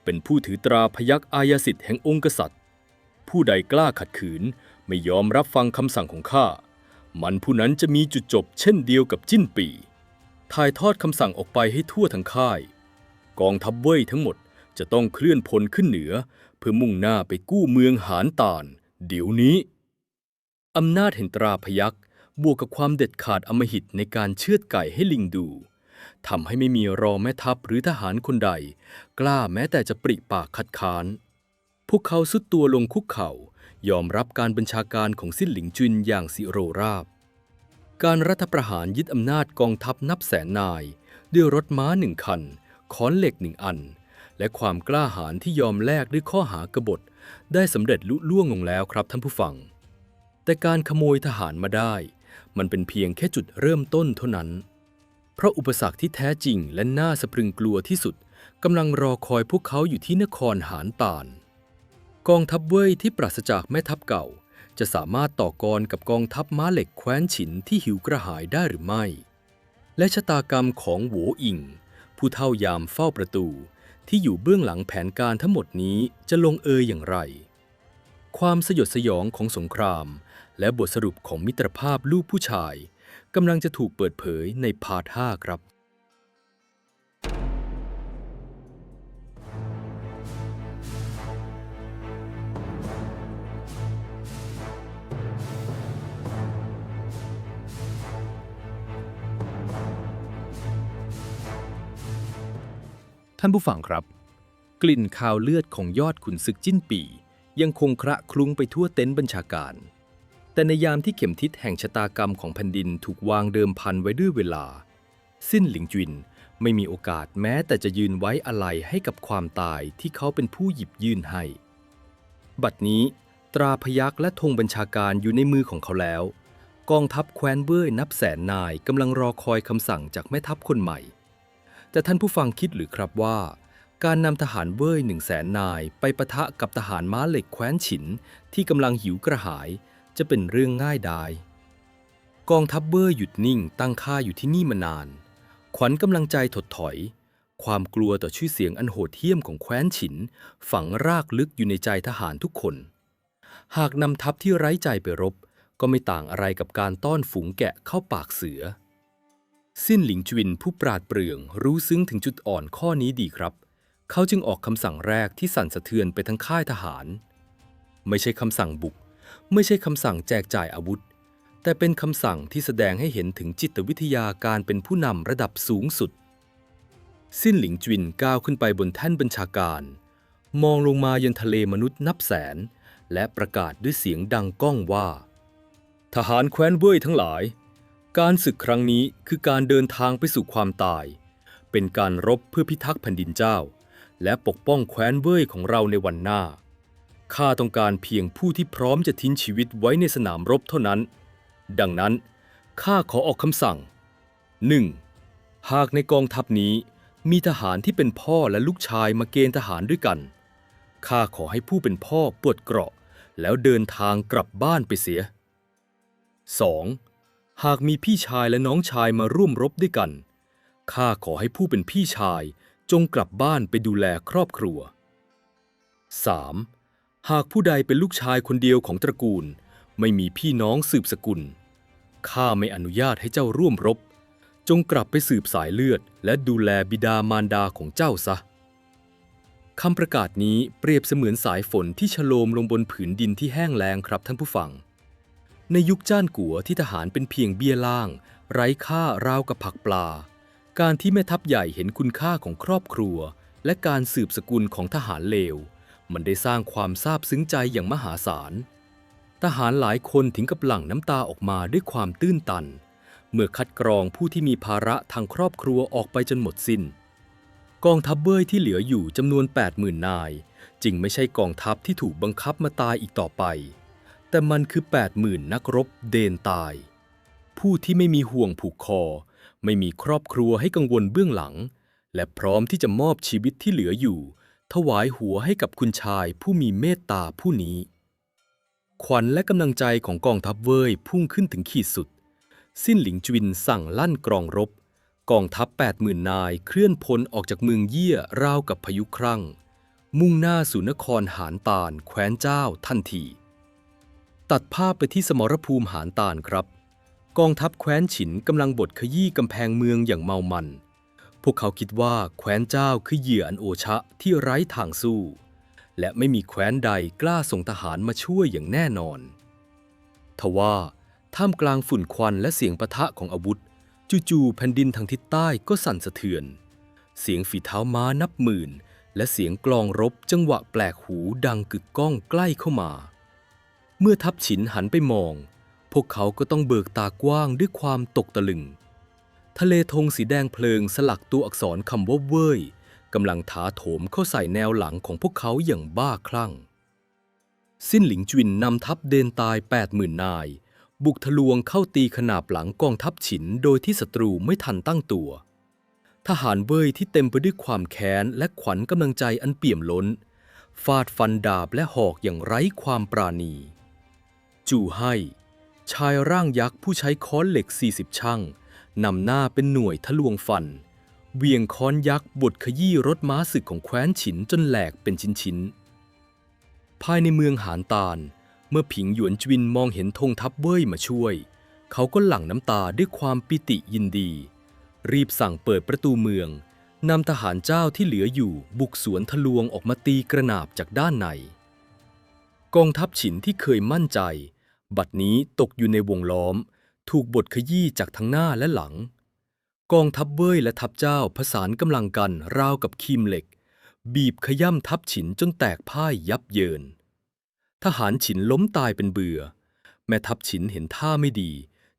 เป็นผู้ถือตราพยัคฆ์อายสิทธิ์แห่งองค์กษัตริย์ผู้ใดกล้าขัดขืนไม่ยอมรับฟังคำสั่งของข้ามันผู้นั้นจะมีจุดจบเช่นเดียวกับจิ้นปี่ถ่ายทอดคำสั่งออกไปให้ทั่วทั้งค่ายกองทัพเว่ยทั้งหมดจะต้องเคลื่อนพลขึ้นเหนือเพื่อมุ่งหน้าไปกู้เมืองหานตานเดี๋ยวนี้อำนาจแห่งตราพยัคฆ์บวกกับความเด็ดขาดอำมหิตในการเชือดไก่ให้ลิงดูทำให้ไม่มีรองแม่ทัพหรือทหารคนใดกล้าแม้แต่จะปริปากคัดค้านพวกเขาสุดตัวลงคุกเข่ายอมรับการบัญชาการของสิ้นหลิงจุนอย่างสิโรราบการรัฐประหารยึดอำนาจกองทัพนับแสนนายด้วยรถม้า1 คันค้อนเหล็ก1 อันและความกล้าหาญที่ยอมแลกด้วยข้อหากบฏได้สำเร็จลุล่วงลงแล้วครับท่านผู้ฟังแต่การขโมยทหารมาได้มันเป็นเพียงแค่จุดเริ่มต้นเท่านั้นเพราะอุปสรรคที่แท้จริงและน่าสะพรึงกลัวที่สุดกำลังรอคอยพวกเขาอยู่ที่นครหานตานกองทัพเว่ยที่ปราศจากแม่ทัพเก่าจะสามารถต่อกรกับกองทัพม้าเหล็กแคว้นฉินที่หิวกระหายได้หรือไม่และชะตากรรมของโหวอิงผู้เฒ่ายามเฝ้าประตูที่อยู่เบื้องหลังแผนการทั้งหมดนี้จะลงเอยอย่างไรความสยดสยองของสงครามและบทสรุปของมิตรภาพลูกผู้ชายกำลังจะถูกเปิดเผยในพาร์ท 5ครับท่านผู้ฟังครับกลิ่นคาวเลือดของยอดขุนศึกจิ้นปี่ยังคงคระคลุ้งไปทั่วเต็นท์บัญชาการแต่ในยามที่เข็มทิศแห่งชะตากรรมของแผ่นดินถูกวางเดิมพันไว้ด้วยเวลาสิ้นหลิงจุนไม่มีโอกาสแม้แต่จะยืนไว้อาลัยให้กับความตายที่เขาเป็นผู้หยิบยื่นให้บัดนี้ตราพยัคฆ์และธงบัญชาการอยู่ในมือของเขาแล้วกองทัพแคว้นเว่ยนับแสนนายกำลังรอคอยคำสั่งจากแม่ทัพคนใหม่แต่ท่านผู้ฟังคิดหรือครับว่าการนำทหารเว่ย100,000 นายไปปะทะกับทหารม้าเหล็กแคว้นฉินที่กำลังหิวกระหายจะเป็นเรื่องง่ายดายกองทัพเว่ยหยุดนิ่งตั้งค่าอยู่ที่นี่มานานขวัญกำลังใจถดถอยความกลัวต่อชื่อเสียงอันโหดเหี้ยมของแคว้นฉินฝังรากลึกอยู่ในใจทหารทุกคนหากนำทัพที่ไร้ใจไปรบก็ไม่ต่างอะไรกับการต้อนฝูงแกะเข้าปากเสือสิ้นหลิงจุนผู้ปราดเปรื่องรู้ซึ้งถึงจุดอ่อนข้อนี้ดีครับเขาจึงออกคำสั่งแรกที่สั่นสะเทือนไปทั้งค่ายทหารไม่ใช่คำสั่งบุกไม่ใช่คำสั่งแจกจ่ายอาวุธแต่เป็นคำสั่งที่แสดงให้เห็นถึงจิตวิทยาการเป็นผู้นำระดับสูงสุดสิ้นหลิงจุนก้าวขึ้นไปบนแท่นบัญชาการ มองลงมายันทะเลมนุษย์นับแสนและประกาศด้วยเสียงดังก้องว่าทหารแคว้นเว่ยทั้งหลายการศึกครั้งนี้คือการเดินทางไปสู่ความตายเป็นการรบเพื่อพิทักษ์แผ่นดินเจ้าและปกป้องแคว้นเว่ยของเราในวันหน้าข้าต้องการเพียงผู้ที่พร้อมจะทิ้งชีวิตไว้ในสนามรบเท่านั้นดังนั้นข้าขอออกคำสั่ง 1. หากในกองทัพนี้มีทหารที่เป็นพ่อและลูกชายมาเกณฑ์ทหารด้วยกันข้าขอให้ผู้เป็นพ่อปลดเกราะแล้วเดินทางกลับบ้านไปเสีย 2. หากมีพี่ชายและน้องชายมาร่วมรบด้วยกันข้าขอให้ผู้เป็นพี่ชายจงกลับบ้านไปดูแลครอบครัว 3. หากผู้ใดเป็นลูกชายคนเดียวของตระกูลไม่มีพี่น้องสืบสกุลข้าไม่อนุญาตให้เจ้าร่วมรบจงกลับไปสืบสายเลือดและดูแลบิดามารดาของเจ้าซะคำประกาศนี้เปรียบเสมือนสายฝนที่ฉโลมลงบนผืนดินที่แห้งแล้งครับท่านผู้ฟังในยุคจ้านกัวที่ทหารเป็นเพียงเบี้ยล่างไร้ค่าราวกับผักปลาการที่แม่ทัพใหญ่เห็นคุณค่าของครอบครัวและการสืบสกุลของทหารเลวมันได้สร้างความซาบซึ้งใจอย่างมหาศาลทหารหลายคนถึงกับหลั่งน้ำตาออกมาด้วยความตื้นตันเมื่อคัดกรองผู้ที่มีภาระทางครอบครัวออกไปจนหมดสิ้นกองทัพเว่ยที่เหลืออยู่จำนวน 80,000 นายจึงไม่ใช่กองทัพที่ถูกบังคับมาตายอีกต่อไปแต่มันคือ 80,000 นักรบเดนตายผู้ที่ไม่มีห่วงผูกคอไม่มีครอบครัวให้กังวลเบื้องหลังและพร้อมที่จะมอบชีวิตที่เหลืออยู่ถวายหัวให้กับคุณชายผู้มีเมตตาผู้นี้ขวัญและกำลังใจของกองทัพเว่ยพุ่งขึ้นถึงขีดสุดสิ้นหลิงจวินสั่งลั่นกรองรบกองทัพ 80,000 นายเคลื่อนพลออกจากเมืองเยี่ยราวกับพายุครั่งมุ่งหน้าสู่นครหานตาลแคว้นเจ้าทันทีตัดภาพไปที่สมรภูมิหานตาลครับกองทัพแคว้นฉินกำลังบดขยี้กำแพงเมืองอย่างเมามันพวกเขาคิดว่าแคว้นเจ้าคือเหยื่ออันโอชะที่ไร้ทางสู้และไม่มีแคว้นใดกล้าส่งทหารมาช่วยอย่างแน่นอนทว่าท่ามกลางฝุ่นควันและเสียงปะทะของอาวุธจู่ๆแผ่นดินทางทิศใต้ก็สั่นสะเทือนเสียงฝีเท้าม้านับหมื่นและเสียงกลองรบจังหวะแปลกหูดังกึกก้องใกล้เข้ามาเมื่อทัพฉินหันไปมองพวกเขาก็ต้องเบิกตากว้างด้วยความตกตะลึงทะเลธงสีแดงเพลิงสลักตัวอักษรคำว่าเว่ยกำลังถาโถมเข้าใส่แนวหลังของพวกเขาอย่างบ้าคลั่งสิ้นหลิงจวินนำทัพเดนตาย 80,000 นายบุกทะลวงเข้าตีขนาบหลังกองทัพฉินโดยที่ศัตรูไม่ทันตั้งตัวทหารเว่ยที่เต็มไปด้วยความแค้นและขวัญกำลังใจอันเปี่ยมล้นฟาดฟันดาบและหอกอย่างไร้ความปราณีจู่ให้ชายร่างยักษ์ผู้ใช้ค้อนเหล็ก40 ชั่งนำหน้าเป็นหน่วยทะลวงฟันเวียงค้อนยักษ์บดขยี้รถม้าศึกของแคว้นฉินจนแหลกเป็นชิ้นๆภายในเมืองหานตาลเมื่อผิงหยวนจวินมองเห็นธงทัพเว่ยมาช่วยเขาก็หลั่งน้ำตาด้วยความปิติยินดีรีบสั่งเปิดประตูเมืองนำทหารเจ้าที่เหลืออยู่บุกสวนทะลวงออกมาตีกระหนาบจากด้านในกองทัพฉินที่เคยมั่นใจบัดนี้ตกอยู่ในวงล้อมถูกบดขยี้จากทั้งหน้าและหลังกองทัพเว่ยและทัพเจ้าผสานกำลังกันราวกับครีมเหล็กบีบขย่ำทัพฉินจนแตกพ่ายยับเยินทหารฉินล้มตายเป็นเบื่อแม่ทัพฉินเห็นท่าไม่ดี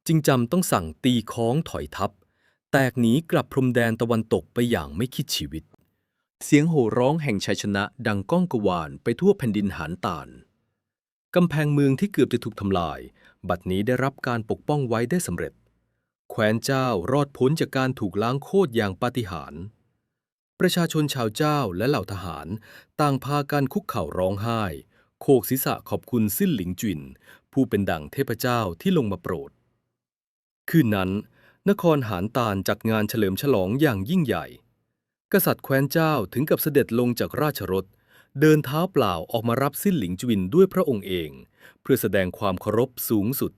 จึงจำต้องสั่งตีค้องถอยทัพแตกหนีกลับพรมแดนตะวันตกไปอย่างไม่คิดชีวิตเสียงโห่ร้องแห่งชัยชนะดังก้องกวาลไปทั่วแผ่นดินหานตาลกำแพงเมืองที่เกือบจะถูกทำลายบัดนี้ได้รับการปกป้องไว้ได้สำเร็จแคว้นเจ้ารอดพ้นจากการถูกล้างโคตรอย่างปาฏิหาริย์ประชาชนชาวเจ้าและเหล่าทหารต่างพากันคุกเข่าร้องไห้โขกศีรษะขอบคุณสิ้นหลิงจินผู้เป็นดั่งเทพเจ้าที่ลงมาโปรดคืนนั้นนครหานตาลจัดงานเฉลิมฉลองอย่างยิ่งใหญ่กษัตริย์แคว้นเจ้าถึงกับเสด็จลงจากราชรถเดินเท้าเปล่าออกมารับสิ้นหลิงจินด้วยพระองค์เองเพื่อแสดงความเคารพสูงสุด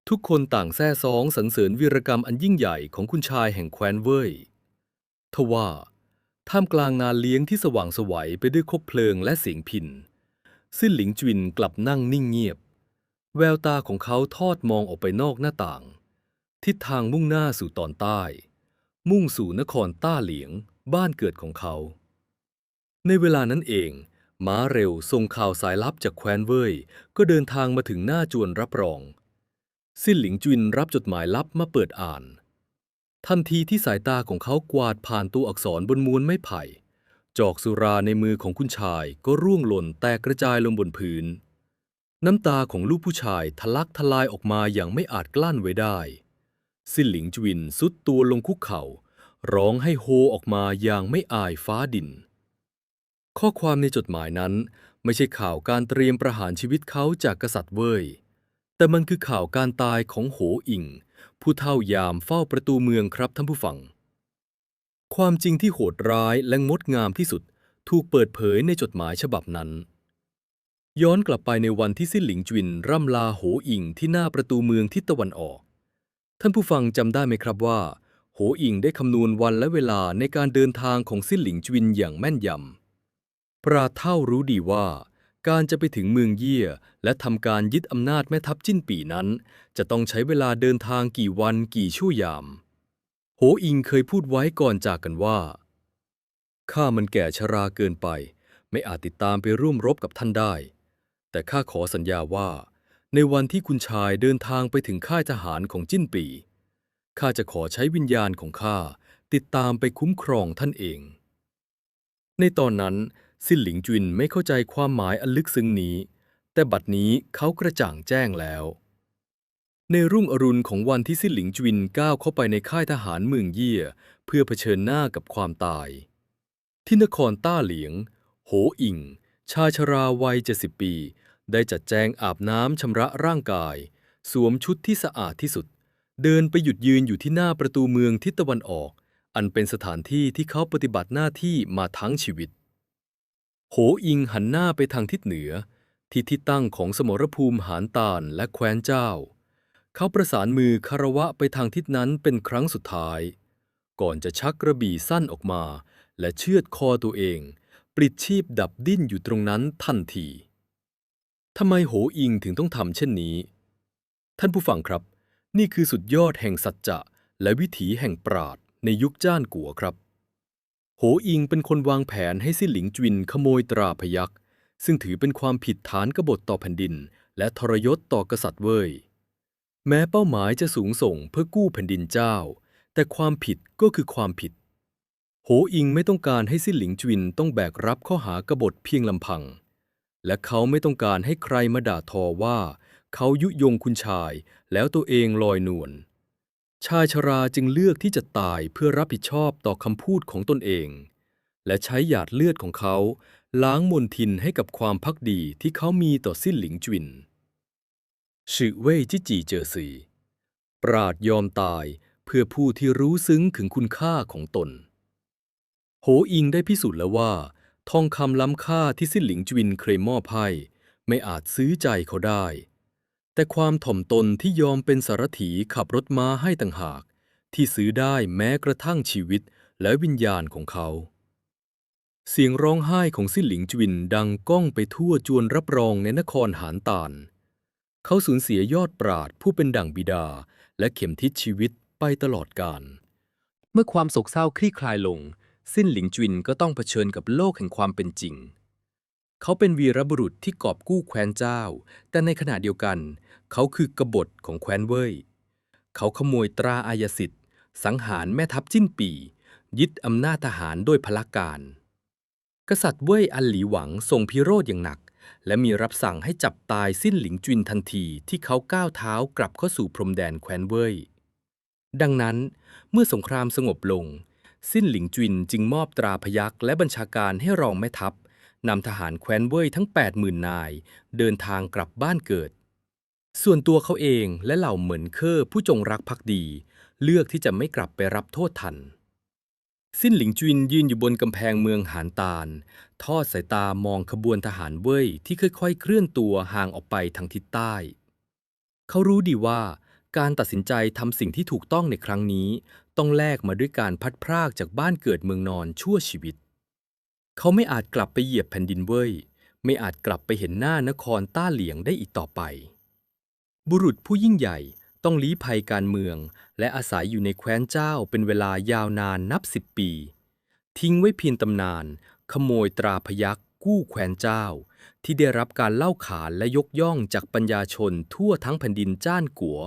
ทุกคนต่างแซ่ซ้องสรรเสริญวีรกรรมอันยิ่งใหญ่ของคุณชายแห่งแคว้นเว่ยทว่าท่ามกลางงานเลี้ยงที่สว่างไสวไปด้วยคบเพลิงและเสียงพิณสิ้นหลิงจินกลับนั่งนิ่งเงียบแววตาของเขาทอดมองออกไปนอกหน้าต่างทิศทางมุ่งหน้าสู่ตอนใต้มุ่งสู่นครต้าเหลียงบ้านเกิดของเขา ในเวลานั้นเองม้าเร็วส่งข่าวสายลับจากแคว้นเว่ยก็เดินทางมาถึงหน้าจวนรับรองซิ่นหลิงจุนรับจดหมายลับมาเปิดอ่านทันทีที่สายตาของเขากวาดผ่านตัวอักษรบนม้วนไม้ไผ่จอกสุราในมือของคุณชายก็ร่วงหล่นแตกกระจายลงบนพื้นน้ำตาของลูกผู้ชายทะลักทลายออกมาอย่างไม่อาจกลั้นไว้ได้ซิ่นหลิงจุนสุดตัวลงคุกเข่าร้องให้โฮออกมาอย่างไม่อายฟ้าดินข้อความในจดหมายนั้นไม่ใช่ข่าวการเตรียมประหารชีวิตเขาจากกษัตริย์เว่ยแต่มันคือข่าวการตายของโหอิงผู้เฒ่ายามเฝ้าประตูเมืองครับท่านผู้ฟังความจริงที่โหดร้ายและงดงามที่สุดถูกเปิดเผยในจดหมายฉบับนั้นย้อนกลับไปในวันที่ซิ่นหลิงจุนร่ำลาโหอิงที่หน้าประตูเมืองทิศตะวันออกท่านผู้ฟังจำได้ไหมครับว่าโหอิงได้คำนวณวันและเวลาในการเดินทางของซิ่นหลิงจุนอย่างแม่นยำปราเท่ารู้ดีว่าการจะไปถึงเมืองเยี่ยและทำการยึดอำนาจแม่ทัพจิ้นปี่นั้นจะต้องใช้เวลาเดินทางกี่วันกี่ชั่วยามโหอิงเคยพูดไว้ก่อนจากกันว่าข้ามันแก่ชราเกินไปไม่อาจติดตามไปร่วมรบกับท่านได้แต่ข้าขอสัญญาว่าในวันที่คุณชายเดินทางไปถึงค่ายทหารของจิ้นปี่ข้าจะขอใช้วิญญาณของข้าติดตามไปคุ้มครองท่านเองในตอนนั้นซิ่นหลิงจุนไม่เข้าใจความหมายอันลึกซึ้งนี้แต่บัดนี้เขากระจ่างแจ้งแล้วในรุ่งอรุณของวันที่ซิ่นหลิงจุนก้าวเข้าไปในค่ายทหารเมืองเยี่ยเพื่อเผชิญหน้ากับความตายที่นครต้าเหลียงโหอิงชายชราวัย70 ปีได้จัดแจงอาบน้ำชำระร่างกายสวมชุดที่สะอาดที่สุดเดินไปหยุดยืนอยู่ที่หน้าประตูเมืองทิศตะวันออกอันเป็นสถานที่ที่เขาปฏิบัติหน้าที่มาทั้งชีวิตโหอิงหันหน้าไปทางทิศเหนือที่ตั้งของสมรภูมิหานตาลและแคว้นเจ้าเขาประสานมือคารวะไปทางทิศนั้นเป็นครั้งสุดท้ายก่อนจะชักกระบี่สั้นออกมาและเชือดคอตัวเองปลิดชีพดับดิ้นอยู่ตรงนั้นทันทีทำไมโหอิงถึงต้องทำเช่นนี้ท่านผู้ฟังครับนี่คือสุดยอดแห่งสัจจะและวิถีแห่งปราชญ์ในยุคจ้านกัวครับโหอิงเป็นคนวางแผนให้ซิ่นหลิงจุนขโมยตราพยัคฆ์ซึ่งถือเป็นความผิดฐานกบฏต่อแผ่นดินและทรยศต่อกษัตริย์เว่ยแม้เป้าหมายจะสูงส่งเพื่อกู้แผ่นดินเจ้าแต่ความผิดก็คือความผิดโหอิงไม่ต้องการให้ซิ่นหลิงจุนต้องแบกรับข้อหากบฏเพียงลำพังและเขาไม่ต้องการให้ใครมาด่าทอว่าเขายุยงคุณชายแล้วตัวเองลอยนวลชายชราจึงเลือกที่จะตายเพื่อรับผิดชอบต่อคำพูดของตนเองและใช้หยาดเลือดของเขาล้างมลทินให้กับความภักดีที่เขามีต่อซิ่นหลิงจุนชื่อเว่ยจี้จีเจอซีปราดยอมตายเพื่อผู้ที่รู้ซึ้งถึงคุณค่าของตนโหอิงได้พิสูจน์แล้วว่าทองคำล้ำค่าที่ซิ่นหลิงจุนเคยมอบให้ไม่อาจซื้อใจเขาได้แต่ความถ่อมตนที่ยอมเป็นสารถีขับรถม้าให้ต่างหากที่ซื้อได้แม้กระทั่งชีวิตและวิญญาณของเขาเสียงร้องไห้ของซิ่นหลิงจุนดังก้องไปทั่วจวนรับรองในนครหานตานเขาสูญเสียยอดปราชญ์ผู้เป็นดั่งบิดาและเข็มทิศชีวิตไปตลอดกาลเมื่อความโศกเศร้าคลี่คลายลงซิ่นหลิงจุนก็ต้องเผชิญกับโลกแห่งความเป็นจริงเขาเป็นวีรบุรุษที่กอบกู้แคว้นเจ้าแต่ในขณะเดียวกันเขาคือกบฏของแคว้นเว่ยเขาขโมยตราอายสิทธิ์สังหารแม่ทัพจิ้นปี่ยึดอำนาจทหารโดยพละการกษัตริย์เว่ยอันหลีหวังทรงพิโรธอย่างหนักและมีรับสั่งให้จับตายซิ่นหลิงจุนทันทีที่เขาก้าวเท้ากลับเข้าสู่พรมแดนแคว้นเว่ยดังนั้นเมื่อสงครามสงบลงซิ่นหลิงจุนจึงมอบตราพยัคฆ์และบัญชาการให้รองแม่ทัพนำทหารแคว้นเว่ยทั้ง 80,000 นายเดินทางกลับบ้านเกิดส่วนตัวเขาเองและเหล่าเหมินเค่อผู้จงรักภักดีเลือกที่จะไม่กลับไปรับโทษทันซิ่นหลิงจุนยืนอยู่บนกำแพงเมืองหานตาลทอดสายตามองขบวนทหารเว่ยที่ค่อยๆเคลื่อนตัวห่างออกไปทางทิศใต้เขารู้ดีว่าการตัดสินใจทำสิ่งที่ถูกต้องในครั้งนี้ต้องแลกมาด้วยการพัดพรากจากบ้านเกิดเมืองนอนชั่วชีวิตเขาไม่อาจกลับไปเหยียบแผ่นดินเว่ยไม่อาจกลับไปเห็นหน้านครต้าเหลียงได้อีกต่อไปบุรุษผู้ยิ่งใหญ่ต้องลี้ภัยการเมืองและอาศัยอยู่ในแคว้นเจ้าเป็นเวลายาวนานนับ10 ปีทิ้งไว้เพียงตำนาน ขโมยตราพยัคฆ์กู้แคว้นเจ้าที่ได้รับการเล่าขานและยกย่องจากปัญญาชนทั่วทั้งแผ่นดินจ้านกัว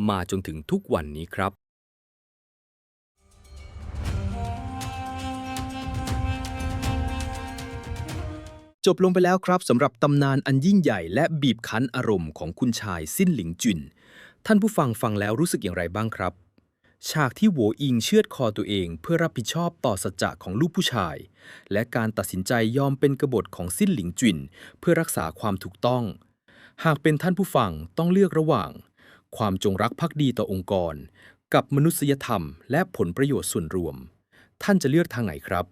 มาจนถึงทุกวันนี้ครับ จบลงไปแล้วครับสำหรับตำนานอันยิ่งใหญ่และบีบคั้นอารมณ์ของคุณชายซิ่นหลิงจุนท่านผู้ฟังฟังแล้วรู้สึกอย่างไรบ้างครับฉากที่โหวอิงเชือดคอตัวเองเพื่อรับผิดชอบต่อสัจจะของลูกผู้ชายและการตัดสินใจยอมเป็นกบฏของซิ่นหลิงจุนเพื่อรักษาความถูกต้องหากเป็นท่านผู้ฟังต้องเลือกระหว่างความจงรักภักดีต่อองค์กรกับมนุษยธรรมและผลประโยชน์ส่วนรวมท่านจะเลือกทางไหนครับ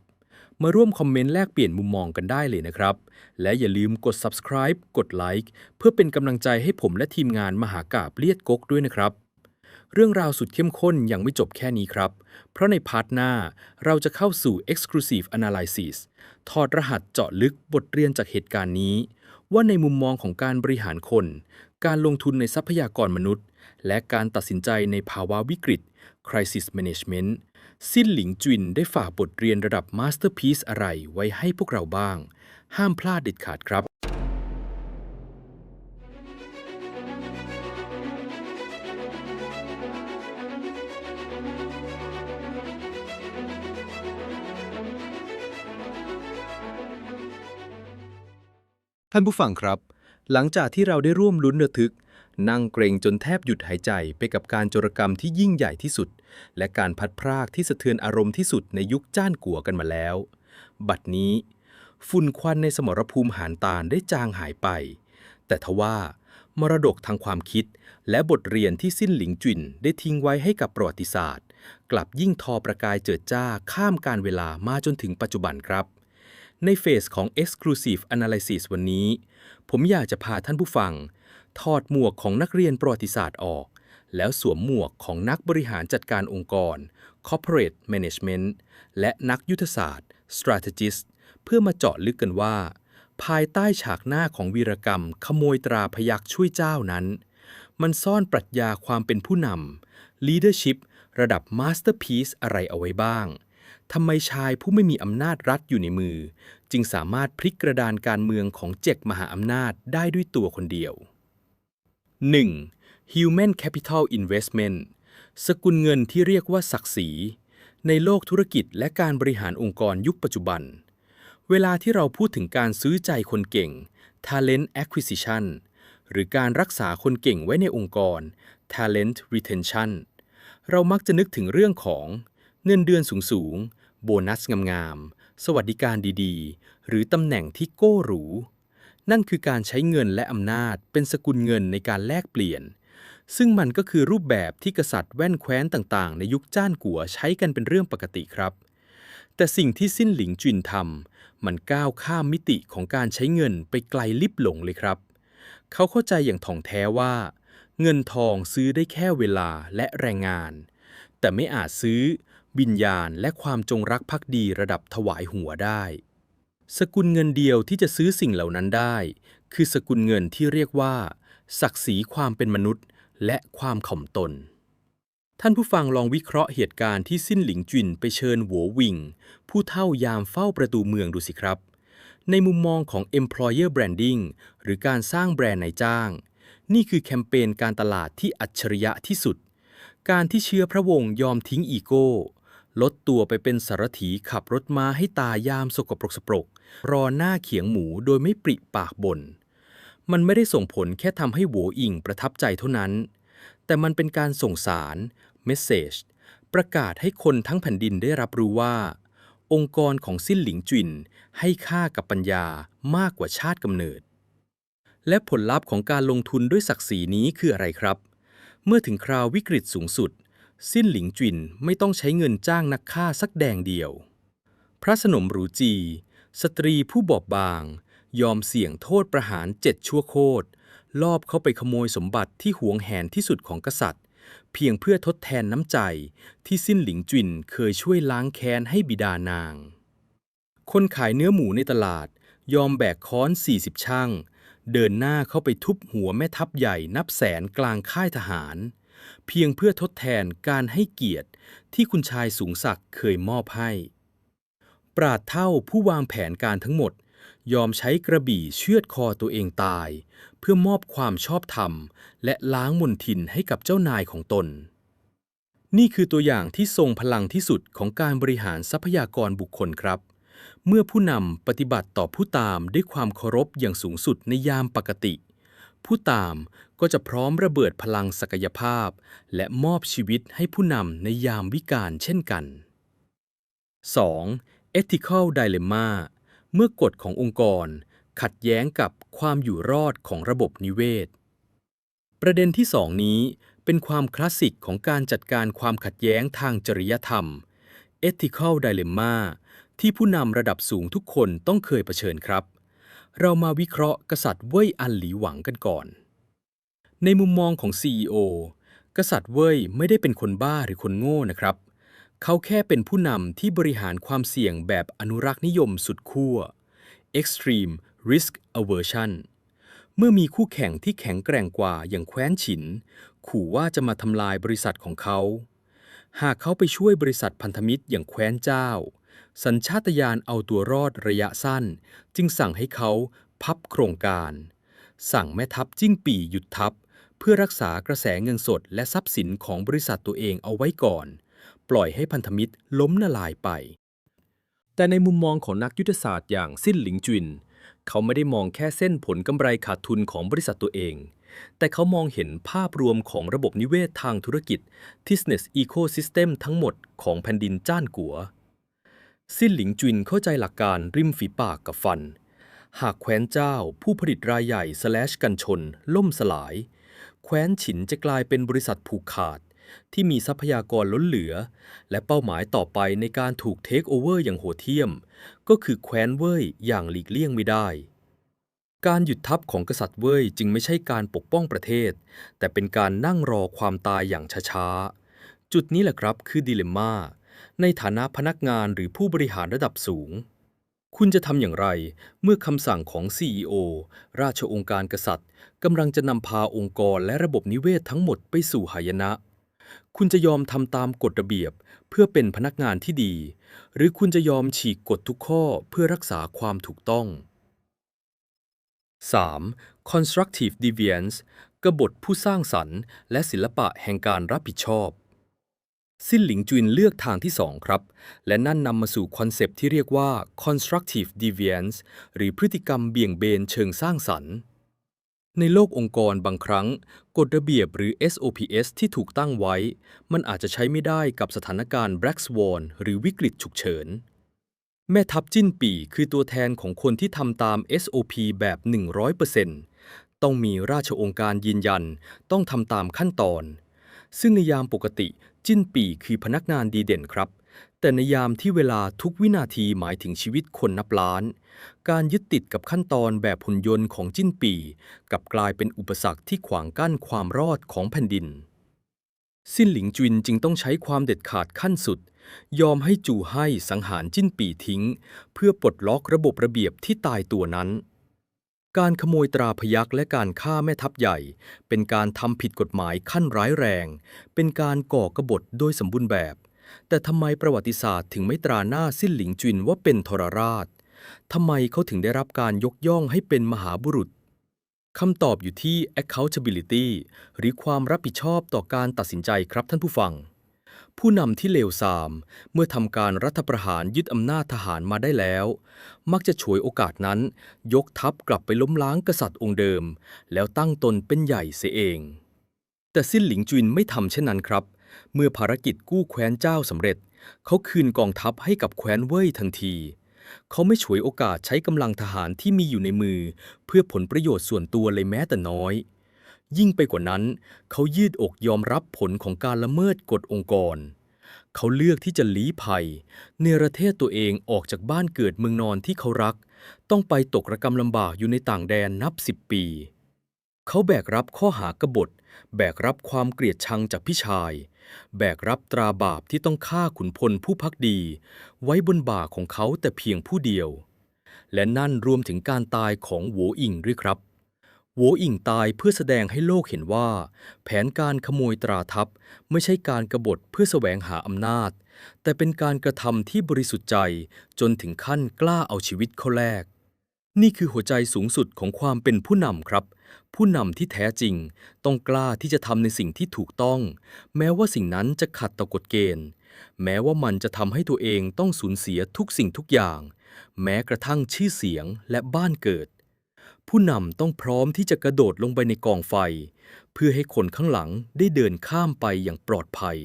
มาร่วมคอมเมนต์แลกเปลี่ยนมุมมองกันได้เลยนะครับและอย่าลืมกด subscribe กดไลค์เพื่อเป็นกำลังใจให้ผมและทีมงานมหากาพย์เลียดก๊กด้วยนะครับเรื่องราวสุดเข้มข้นยังไม่จบแค่นี้ครับเพราะในพาร์ทหน้าเราจะเข้าสู่ Exclusive Analysis ถอดรหัสเจาะลึกบทเรียนจากเหตุการณ์นี้ว่าในมุมมองของการบริหารคนการลงทุนในทรัพยากรมนุษย์และการตัดสินใจในภาวะวิกฤต Crisis Management ซิ่นหลิงจุนได้ฝากบทเรียนระดับ Masterpiece อะไรไว้ให้พวกเราบ้าง ห้ามพลาดเด็ดขาดครับท่านผู้ฟังครับหลังจากที่เราได้ร่วมลุ้นระทึกนั่งเกรงจนแทบหยุดหายใจไปกับการโจรกรรมที่ยิ่งใหญ่ที่สุดและการพัดพรากที่สะเทือนอารมณ์ที่สุดในยุคจ้านกัวกันมาแล้วบัดนี้ฝุ่นควันในสมรภูมิหานตาลได้จางหายไปแต่ทว่ามรดกทางความคิดและบทเรียนที่สิ้นหลิงจุนได้ทิ้งไว้ให้กับประวัติศาสตร์กลับยิ่งทอประกายเจิดจ้าข้ามการเวลามาจนถึงปัจจุบันครับในเฟสของ Exclusive Analysis วันนี้ผมอยากจะพาท่านผู้ฟังถอดหมวกของนักเรียนประวัติศาสตร์ออกแล้วสวมหมวกของนักบริหารจัดการองค์กร Corporate Management และนักยุทธศาสตร์ Strategist เพื่อมาเจาะลึกกันว่าภายใต้ฉากหน้าของวีรกรรมขโมยตราพยัคฆ์ช่วยเจ้านั้นมันซ่อนปรัชญาความเป็นผู้นำ Leadership ระดับ Masterpiece อะไรเอาไว้บ้างทำไมชายผู้ไม่มีอำนาจรัฐอยู่ในมือจึงสามารถพลิกกระดานการเมืองของเจ็กมหาอำนาจได้ด้วยตัวคนเดียว 1. Human Capital Investment สกุลเงินที่เรียกว่าศักดิ์ศรีในโลกธุรกิจและการบริหารองค์กรยุคปัจจุบันเวลาที่เราพูดถึงการซื้อใจคนเก่ง Talent Acquisition หรือการรักษาคนเก่งไว้ในองค์กร Talent Retention เรามักจะนึกถึงเรื่องของเงินเดือนสูงๆโบนัสงามๆสวัสดิการดีๆหรือตำแหน่งที่โก้หรูนั่นคือการใช้เงินและอำนาจเป็นสกุลเงินในการแลกเปลี่ยนซึ่งมันก็คือรูปแบบที่กษัตริย์แว่นแคว้นต่างๆในยุคจ้านกัวใช้กันเป็นเรื่องปกติครับแต่สิ่งที่ซิ่นหลิงจุนทำมันก้าวข้ามมิติของการใช้เงินไปไกลลิบหลงเลยครับเขาเข้าใจอย่างถ่องแท้ว่าเงินทองซื้อได้แค่เวลาและแรงงานแต่ไม่อาจซื้อวิญญาณและความจงรักภักดีระดับถวายหัวได้สกุลเงินเดียวที่จะซื้อสิ่งเหล่านั้นได้คือสกุลเงินที่เรียกว่าศักดิ์ศรีความเป็นมนุษย์และความถ่อมตนท่านผู้ฟังลองวิเคราะห์เหตุการณ์ที่ซิ่นหลิงจุนไปเชิญหัววิงผู้เฒ่ายามเฝ้าประตูเมืองดูสิครับในมุมมองของ Employer Branding หรือการสร้างแบรนด์นายจ้างนี่คือแคมเปญการตลาดที่อัจฉริยะที่สุดการที่เชื้อพระวงศ์ยอมทิ้งอีโก้ลดตัวไปเป็นสารถีขับรถม้าให้ตายามสกปรกสปรกรอหน้าเขียงหมูโดยไม่ปริปากบ่นมันไม่ได้ส่งผลแค่ทำให้โหวอิงประทับใจเท่านั้นแต่มันเป็นการส่งสารเมสเซจประกาศให้คนทั้งแผ่นดินได้รับรู้ว่าองค์กรของซิ่นหลิงจุนให้ค่ากับปัญญามากกว่าชาติกำเนิดและผลลัพธ์ของการลงทุนด้วยศักดิ์ศรีนี้คืออะไรครับเมื่อถึงคราววิกฤตสูงสุดซิ่นหลิงจุนไม่ต้องใช้เงินจ้างนักฆ่าสักแดงเดียวพระสนมหรูจีสตรีผู้บอบบางยอมเสี่ยงโทษประหาร7 ชั่วโคตรลอบเข้าไปขโมยสมบัติที่หวงแหนที่สุดของกษัตริย์เพียงเพื่อทดแทนน้ำใจที่ซิ่นหลิงจุนเคยช่วยล้างแค้นให้บิดานางคนขายเนื้อหมูในตลาดยอมแบกค้อน40ชั่งเดินหน้าเข้าไปทุบหัวแม่ทัพใหญ่นับแสนกลางค่ายทหารเพียงเพื่อทดแทนการให้เกียรติที่คุณชายสูงศักดิ์เคยมอบให้ ปราดเฒ่าผู้วางแผนการทั้งหมดยอมใช้กระบี่เชือดคอตัวเองตายเพื่อมอบความชอบธรรมและล้างมลทินให้กับเจ้านายของตนนี่คือตัวอย่างที่ทรงพลังที่สุดของการบริหารทรัพยากรบุคคลครับเมื่อผู้นำปฏิบัติต่อผู้ตามด้วยความเคารพอย่างสูงสุดในยามปกติผู้ตามก็จะพร้อมระเบิดพลังศักยภาพและมอบชีวิตให้ผู้นำในยามวิกาลเช่นกัน 2. Ethical Dilemma เมื่อกฎขององค์กรขัดแย้งกับความอยู่รอดของระบบนิเวศ ประเด็นที่ 2 นี้เป็นความคลาสสิกของการจัดการความขัดแย้งทางจริยธรรม Ethical Dilemma ที่ผู้นำระดับสูงทุกคนต้องเคยเผชิญครับ เรามาวิเคราะห์กษัตริย์เว่ยอันหลีหวังกันก่อน ในมุมมองของ CEO กษัตริย์เว่ยไม่ได้เป็นคนบ้าหรือคนโง่นะครับ เขาแค่เป็นผู้นำที่บริหารความเสี่ยงแบบอนุรักษ์นิยมสุดขั้ว Extreme Risk Aversion เมื่อมีคู่แข่งที่แข็งแกร่งกว่าอย่างแคว้นฉินขู่ว่าจะมาทำลายบริษัทของเขา หากเขาไปช่วยบริษัทพันธมิตรอย่างแคว้นเจ้า สัญชาตญาณเอาตัวรอดระยะสั้นจึงสั่งให้เขาพับโครงการ สั่งแม่ทัพจิ้งปี่หยุดทัพเพื่อรักษากระแสเงินสดและทรัพย์สินของบริษัทตัวเองเอาไว้ก่อน ปล่อยให้พันธมิตรล้มละลายไป แต่ในมุมมองของนักยุทธศาสตร์อย่างซิ่นหลิงจุนเขาไม่ได้มองแค่เส้นผลกำไรขาดทุนของบริษัทตัวเอง แต่เขามองเห็นภาพรวมของระบบนิเวศทางธุรกิจ Business Ecosystem ทั้งหมดของแผ่นดินจ้านกัว ซิ่นหลิงจุนเข้าใจหลักการริมฝีปากกับฟัน หากแคว้นเจ้าผู้ผลิตรายใหญ่กันชนล่มสลายแคว้นฉินจะกลายเป็นบริษัทผูกขาดที่มีทรัพยากรล้นเหลือและเป้าหมายต่อไปในการถูกเทคโอเวอร์อย่างโหดเหี้ยมก็คือแคว้นเว่ยอย่างหลีกเลี่ยงไม่ได้การหยุดทัพของกษัตริย์เว่ยจึงไม่ใช่การปกป้องประเทศแต่เป็นการนั่งรอความตายอย่างช้าๆจุดนี้แหละครับคือดิเลมม่าในฐานะพนักงานหรือผู้บริหารระดับสูงคุณจะทำอย่างไรเมื่อคำสั่งของ CEO ราชองค์การกษัตริย์กำลังจะนำพาองค์กรและระบบนิเวศทั้งหมดไปสู่หายนะ คุณจะยอมทำตามกฎระเบียบเพื่อเป็นพนักงานที่ดี หรือคุณจะยอมฉีกกฎทุกข้อเพื่อรักษาความถูกต้อง 3. Constructive Deviance กบฏผู้สร้างสรรค์และศิลปะแห่งการรับผิดชอบซิ่นหลิงจุนเลือกทางที่ 2 ครับ และนั่นนำมาสู่คอนเซปต์ที่เรียกว่า Constructive Deviance หรือพฤติกรรมเบี่ยงเบนเชิงสร้างสรรค์ ในโลกองค์กรบางครั้งกฎระเบียบหรือ SOPs ที่ถูกตั้งไว้มันอาจจะใช้ไม่ได้กับสถานการณ์ Black Swan หรือวิกฤตฉุกเฉินแม่ทัพจิ้นปี่คือตัวแทนของคนที่ทำตาม SOP แบบ 100% ต้องมีราชองค์การยืนยันต้องทำตามขั้นตอนซึ่งในยามปกติจิ้นปี่คือพนักงานดีเด่นครับแต่ในยามที่เวลาทุกวินาทีหมายถึงชีวิตคนนับล้านการยึดติดกับขั้นตอนแบบหุ่นยนต์ของจิ้นปี่กลับกลายเป็นอุปสรรคที่ขวางกั้นความรอดของแผ่นดินซิ่นหลิงจุนจึงต้องใช้ความเด็ดขาดขั้นสุดยอมให้จู่ไห่สังหารจิ้นปี่ทิ้งเพื่อปลดล็อกระบบระเบียบที่ตายตัวนั้นการขโมยตราพยัคฆ์และการฆ่าแม่ทัพใหญ่เป็นการทำผิดกฎหมายขั้นร้ายแรงเป็นการก่อกบฏโดยสมบูรณ์แบบแต่ทำไมประวัติศาสตร์ถึงไม่ตราหน้าซิ่นหลิงจุนว่าเป็นทรราชทำไมเขาถึงได้รับการยกย่องให้เป็นมหาบุรุษคำตอบอยู่ที่ accountability หรือความรับผิดชอบต่อการตัดสินใจครับท่านผู้ฟังผู้นำที่เลวทรามเมื่อทำการรัฐประหารยึดอำนาจทหารมาได้แล้วมักจะฉวยโอกาสนั้นยกทัพกลับไปล้มล้างกษัตริย์องค์เดิมแล้วตั้งตนเป็นใหญ่เสียเองแต่ซิ่นหลิงจุนไม่ทำเช่นนั้นครับเมื่อภารกิจกู้แคว้นเจ้าสำเร็จเขาคืนกองทัพให้กับแคว้นเว่ยทันทีเขาไม่ฉวยโอกาสใช้กำลังทหารที่มีอยู่ในมือเพื่อผลประโยชน์ส่วนตัวเลยแม้แต่น้อยยิ่งไปกว่านั้นเขายืดอกยอมรับผลของการละเมิดกฎองค์กรเขาเลือกที่จะลี้ภัยเนรเทศตัวเองออกจากบ้านเกิดเมืองนอนที่เขารักต้องไปตกระกำลำบากอยู่ในต่างแดนนับ10 ปีเขาแบกรับข้อหากบฏแบกรับความเกลียดชังจากพี่ชายแบกรับตราบาปที่ต้องฆ่าขุนพลผู้ภักดีไว้บนบ่าของเขาแต่เพียงผู้เดียวและนั่นรวมถึงการตายของโหวอิงด้วยครับ โหวอิงตายเพื่อแสดงให้โลกเห็นว่าแผนการขโมยตราทัพไม่ใช่การกบฏเพื่อแสวงหาอำนาจแต่เป็นการกระทำที่บริสุทธิ์ใจจนถึงขั้นกล้าเอาชีวิตเข้าแลกนี่คือหัวใจสูงสุดของความเป็นผู้นำครับผู้นำที่แท้จริงต้องกล้าที่จะทำในสิ่งที่ถูกต้องแม้ว่าสิ่งนั้นจะขัดต่อกฎเกณฑ์แม้ว่ามันจะทำให้ตัวเองต้องสูญเสียทุกสิ่งทุกอย่างแม้กระทั่งชื่อเสียงและบ้านเกิด ผู้นำต้องพร้อมที่จะกระโดดลงไปในกองไฟเพื่อให้คนข้างหลังได้เดินข้ามไปอย่างปลอดภัย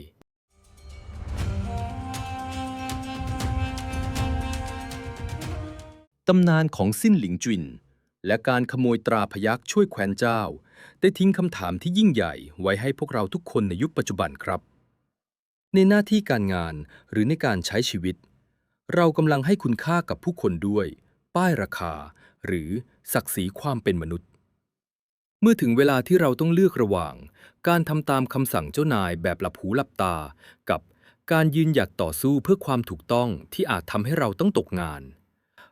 ตำนานของสิ้นหลิงจุนและการขโมยตราพยัคฆ์ช่วยแคว้นเจ้าได้ทิ้งคำถามที่ยิ่งใหญ่ไว้ให้พวกเราทุกคนในยุคปัจจุบันครับ ในหน้าที่การงานหรือในการใช้ชีวิต เรากำลังให้คุณค่ากับผู้คนด้วยป้ายราคาหรือศักดิ์ศรีความเป็นมนุษย์ เมื่อถึงเวลาที่เราต้องเลือกระหว่างการทำตามคำสั่งเจ้านายแบบหลับหูหลับตากับการยืนหยัดต่อสู้เพื่อความถูกต้องที่อาจทำให้เราต้องตกงาน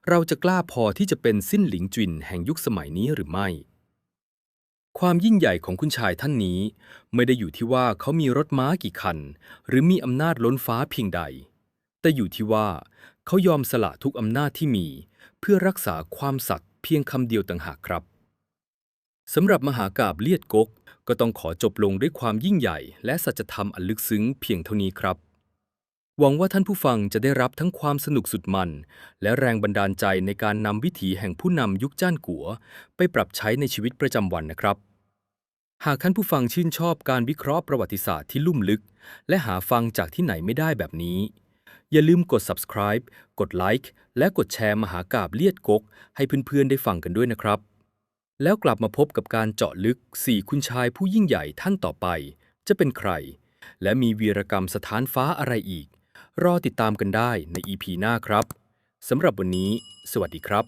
เราจะกล้าพอที่จะเป็นสิ้นหลิงจุนแห่งยุคสมัยนี้หรือไม่ ความยิ่งใหญ่ของคุณชายท่านนี้ไม่ได้อยู่ที่ว่าเขามีรถม้ากี่คันหรือมีอำนาจล้นฟ้าเพียงใด แต่อยู่ที่ว่าเขายอมสละทุกอำนาจที่มีเพื่อรักษาความสัตย์เพียงคำเดียวต่างหากครับสำหรับมหากาพย์เลียดก๊กก็ต้องขอจบลงด้วยความยิ่งใหญ่และสัจธรรมอันลึกซึ้งเพียงเท่านี้ครับหวังว่าท่านผู้ฟังจะได้รับทั้งความสนุกสุดมันและแรงบันดาลใจในการนำวิถีแห่งผู้นำยุคจ้านกัวไปปรับใช้ในชีวิตประจำวันนะครับ หากท่านผู้ฟังชื่นชอบการวิเคราะห์ประวัติศาสตร์ที่ลุ่มลึกและหาฟังจากที่ไหนไม่ได้แบบนี้อย่าลืมกด subscribe กดไลค์และกดแชร์มหากาพย์เลียดก๊กให้เพื่อนๆได้ฟังกันด้วยนะครับแล้วกลับมาพบกับการเจาะลึก4คุณชายผู้ยิ่งใหญ่ท่านต่อไปจะเป็นใครและมีวีรกรรมสถานฟ้าอะไรอีกรอติดตามกันได้ใน EP หน้าครับสำหรับวันนี้สวัสดีครับ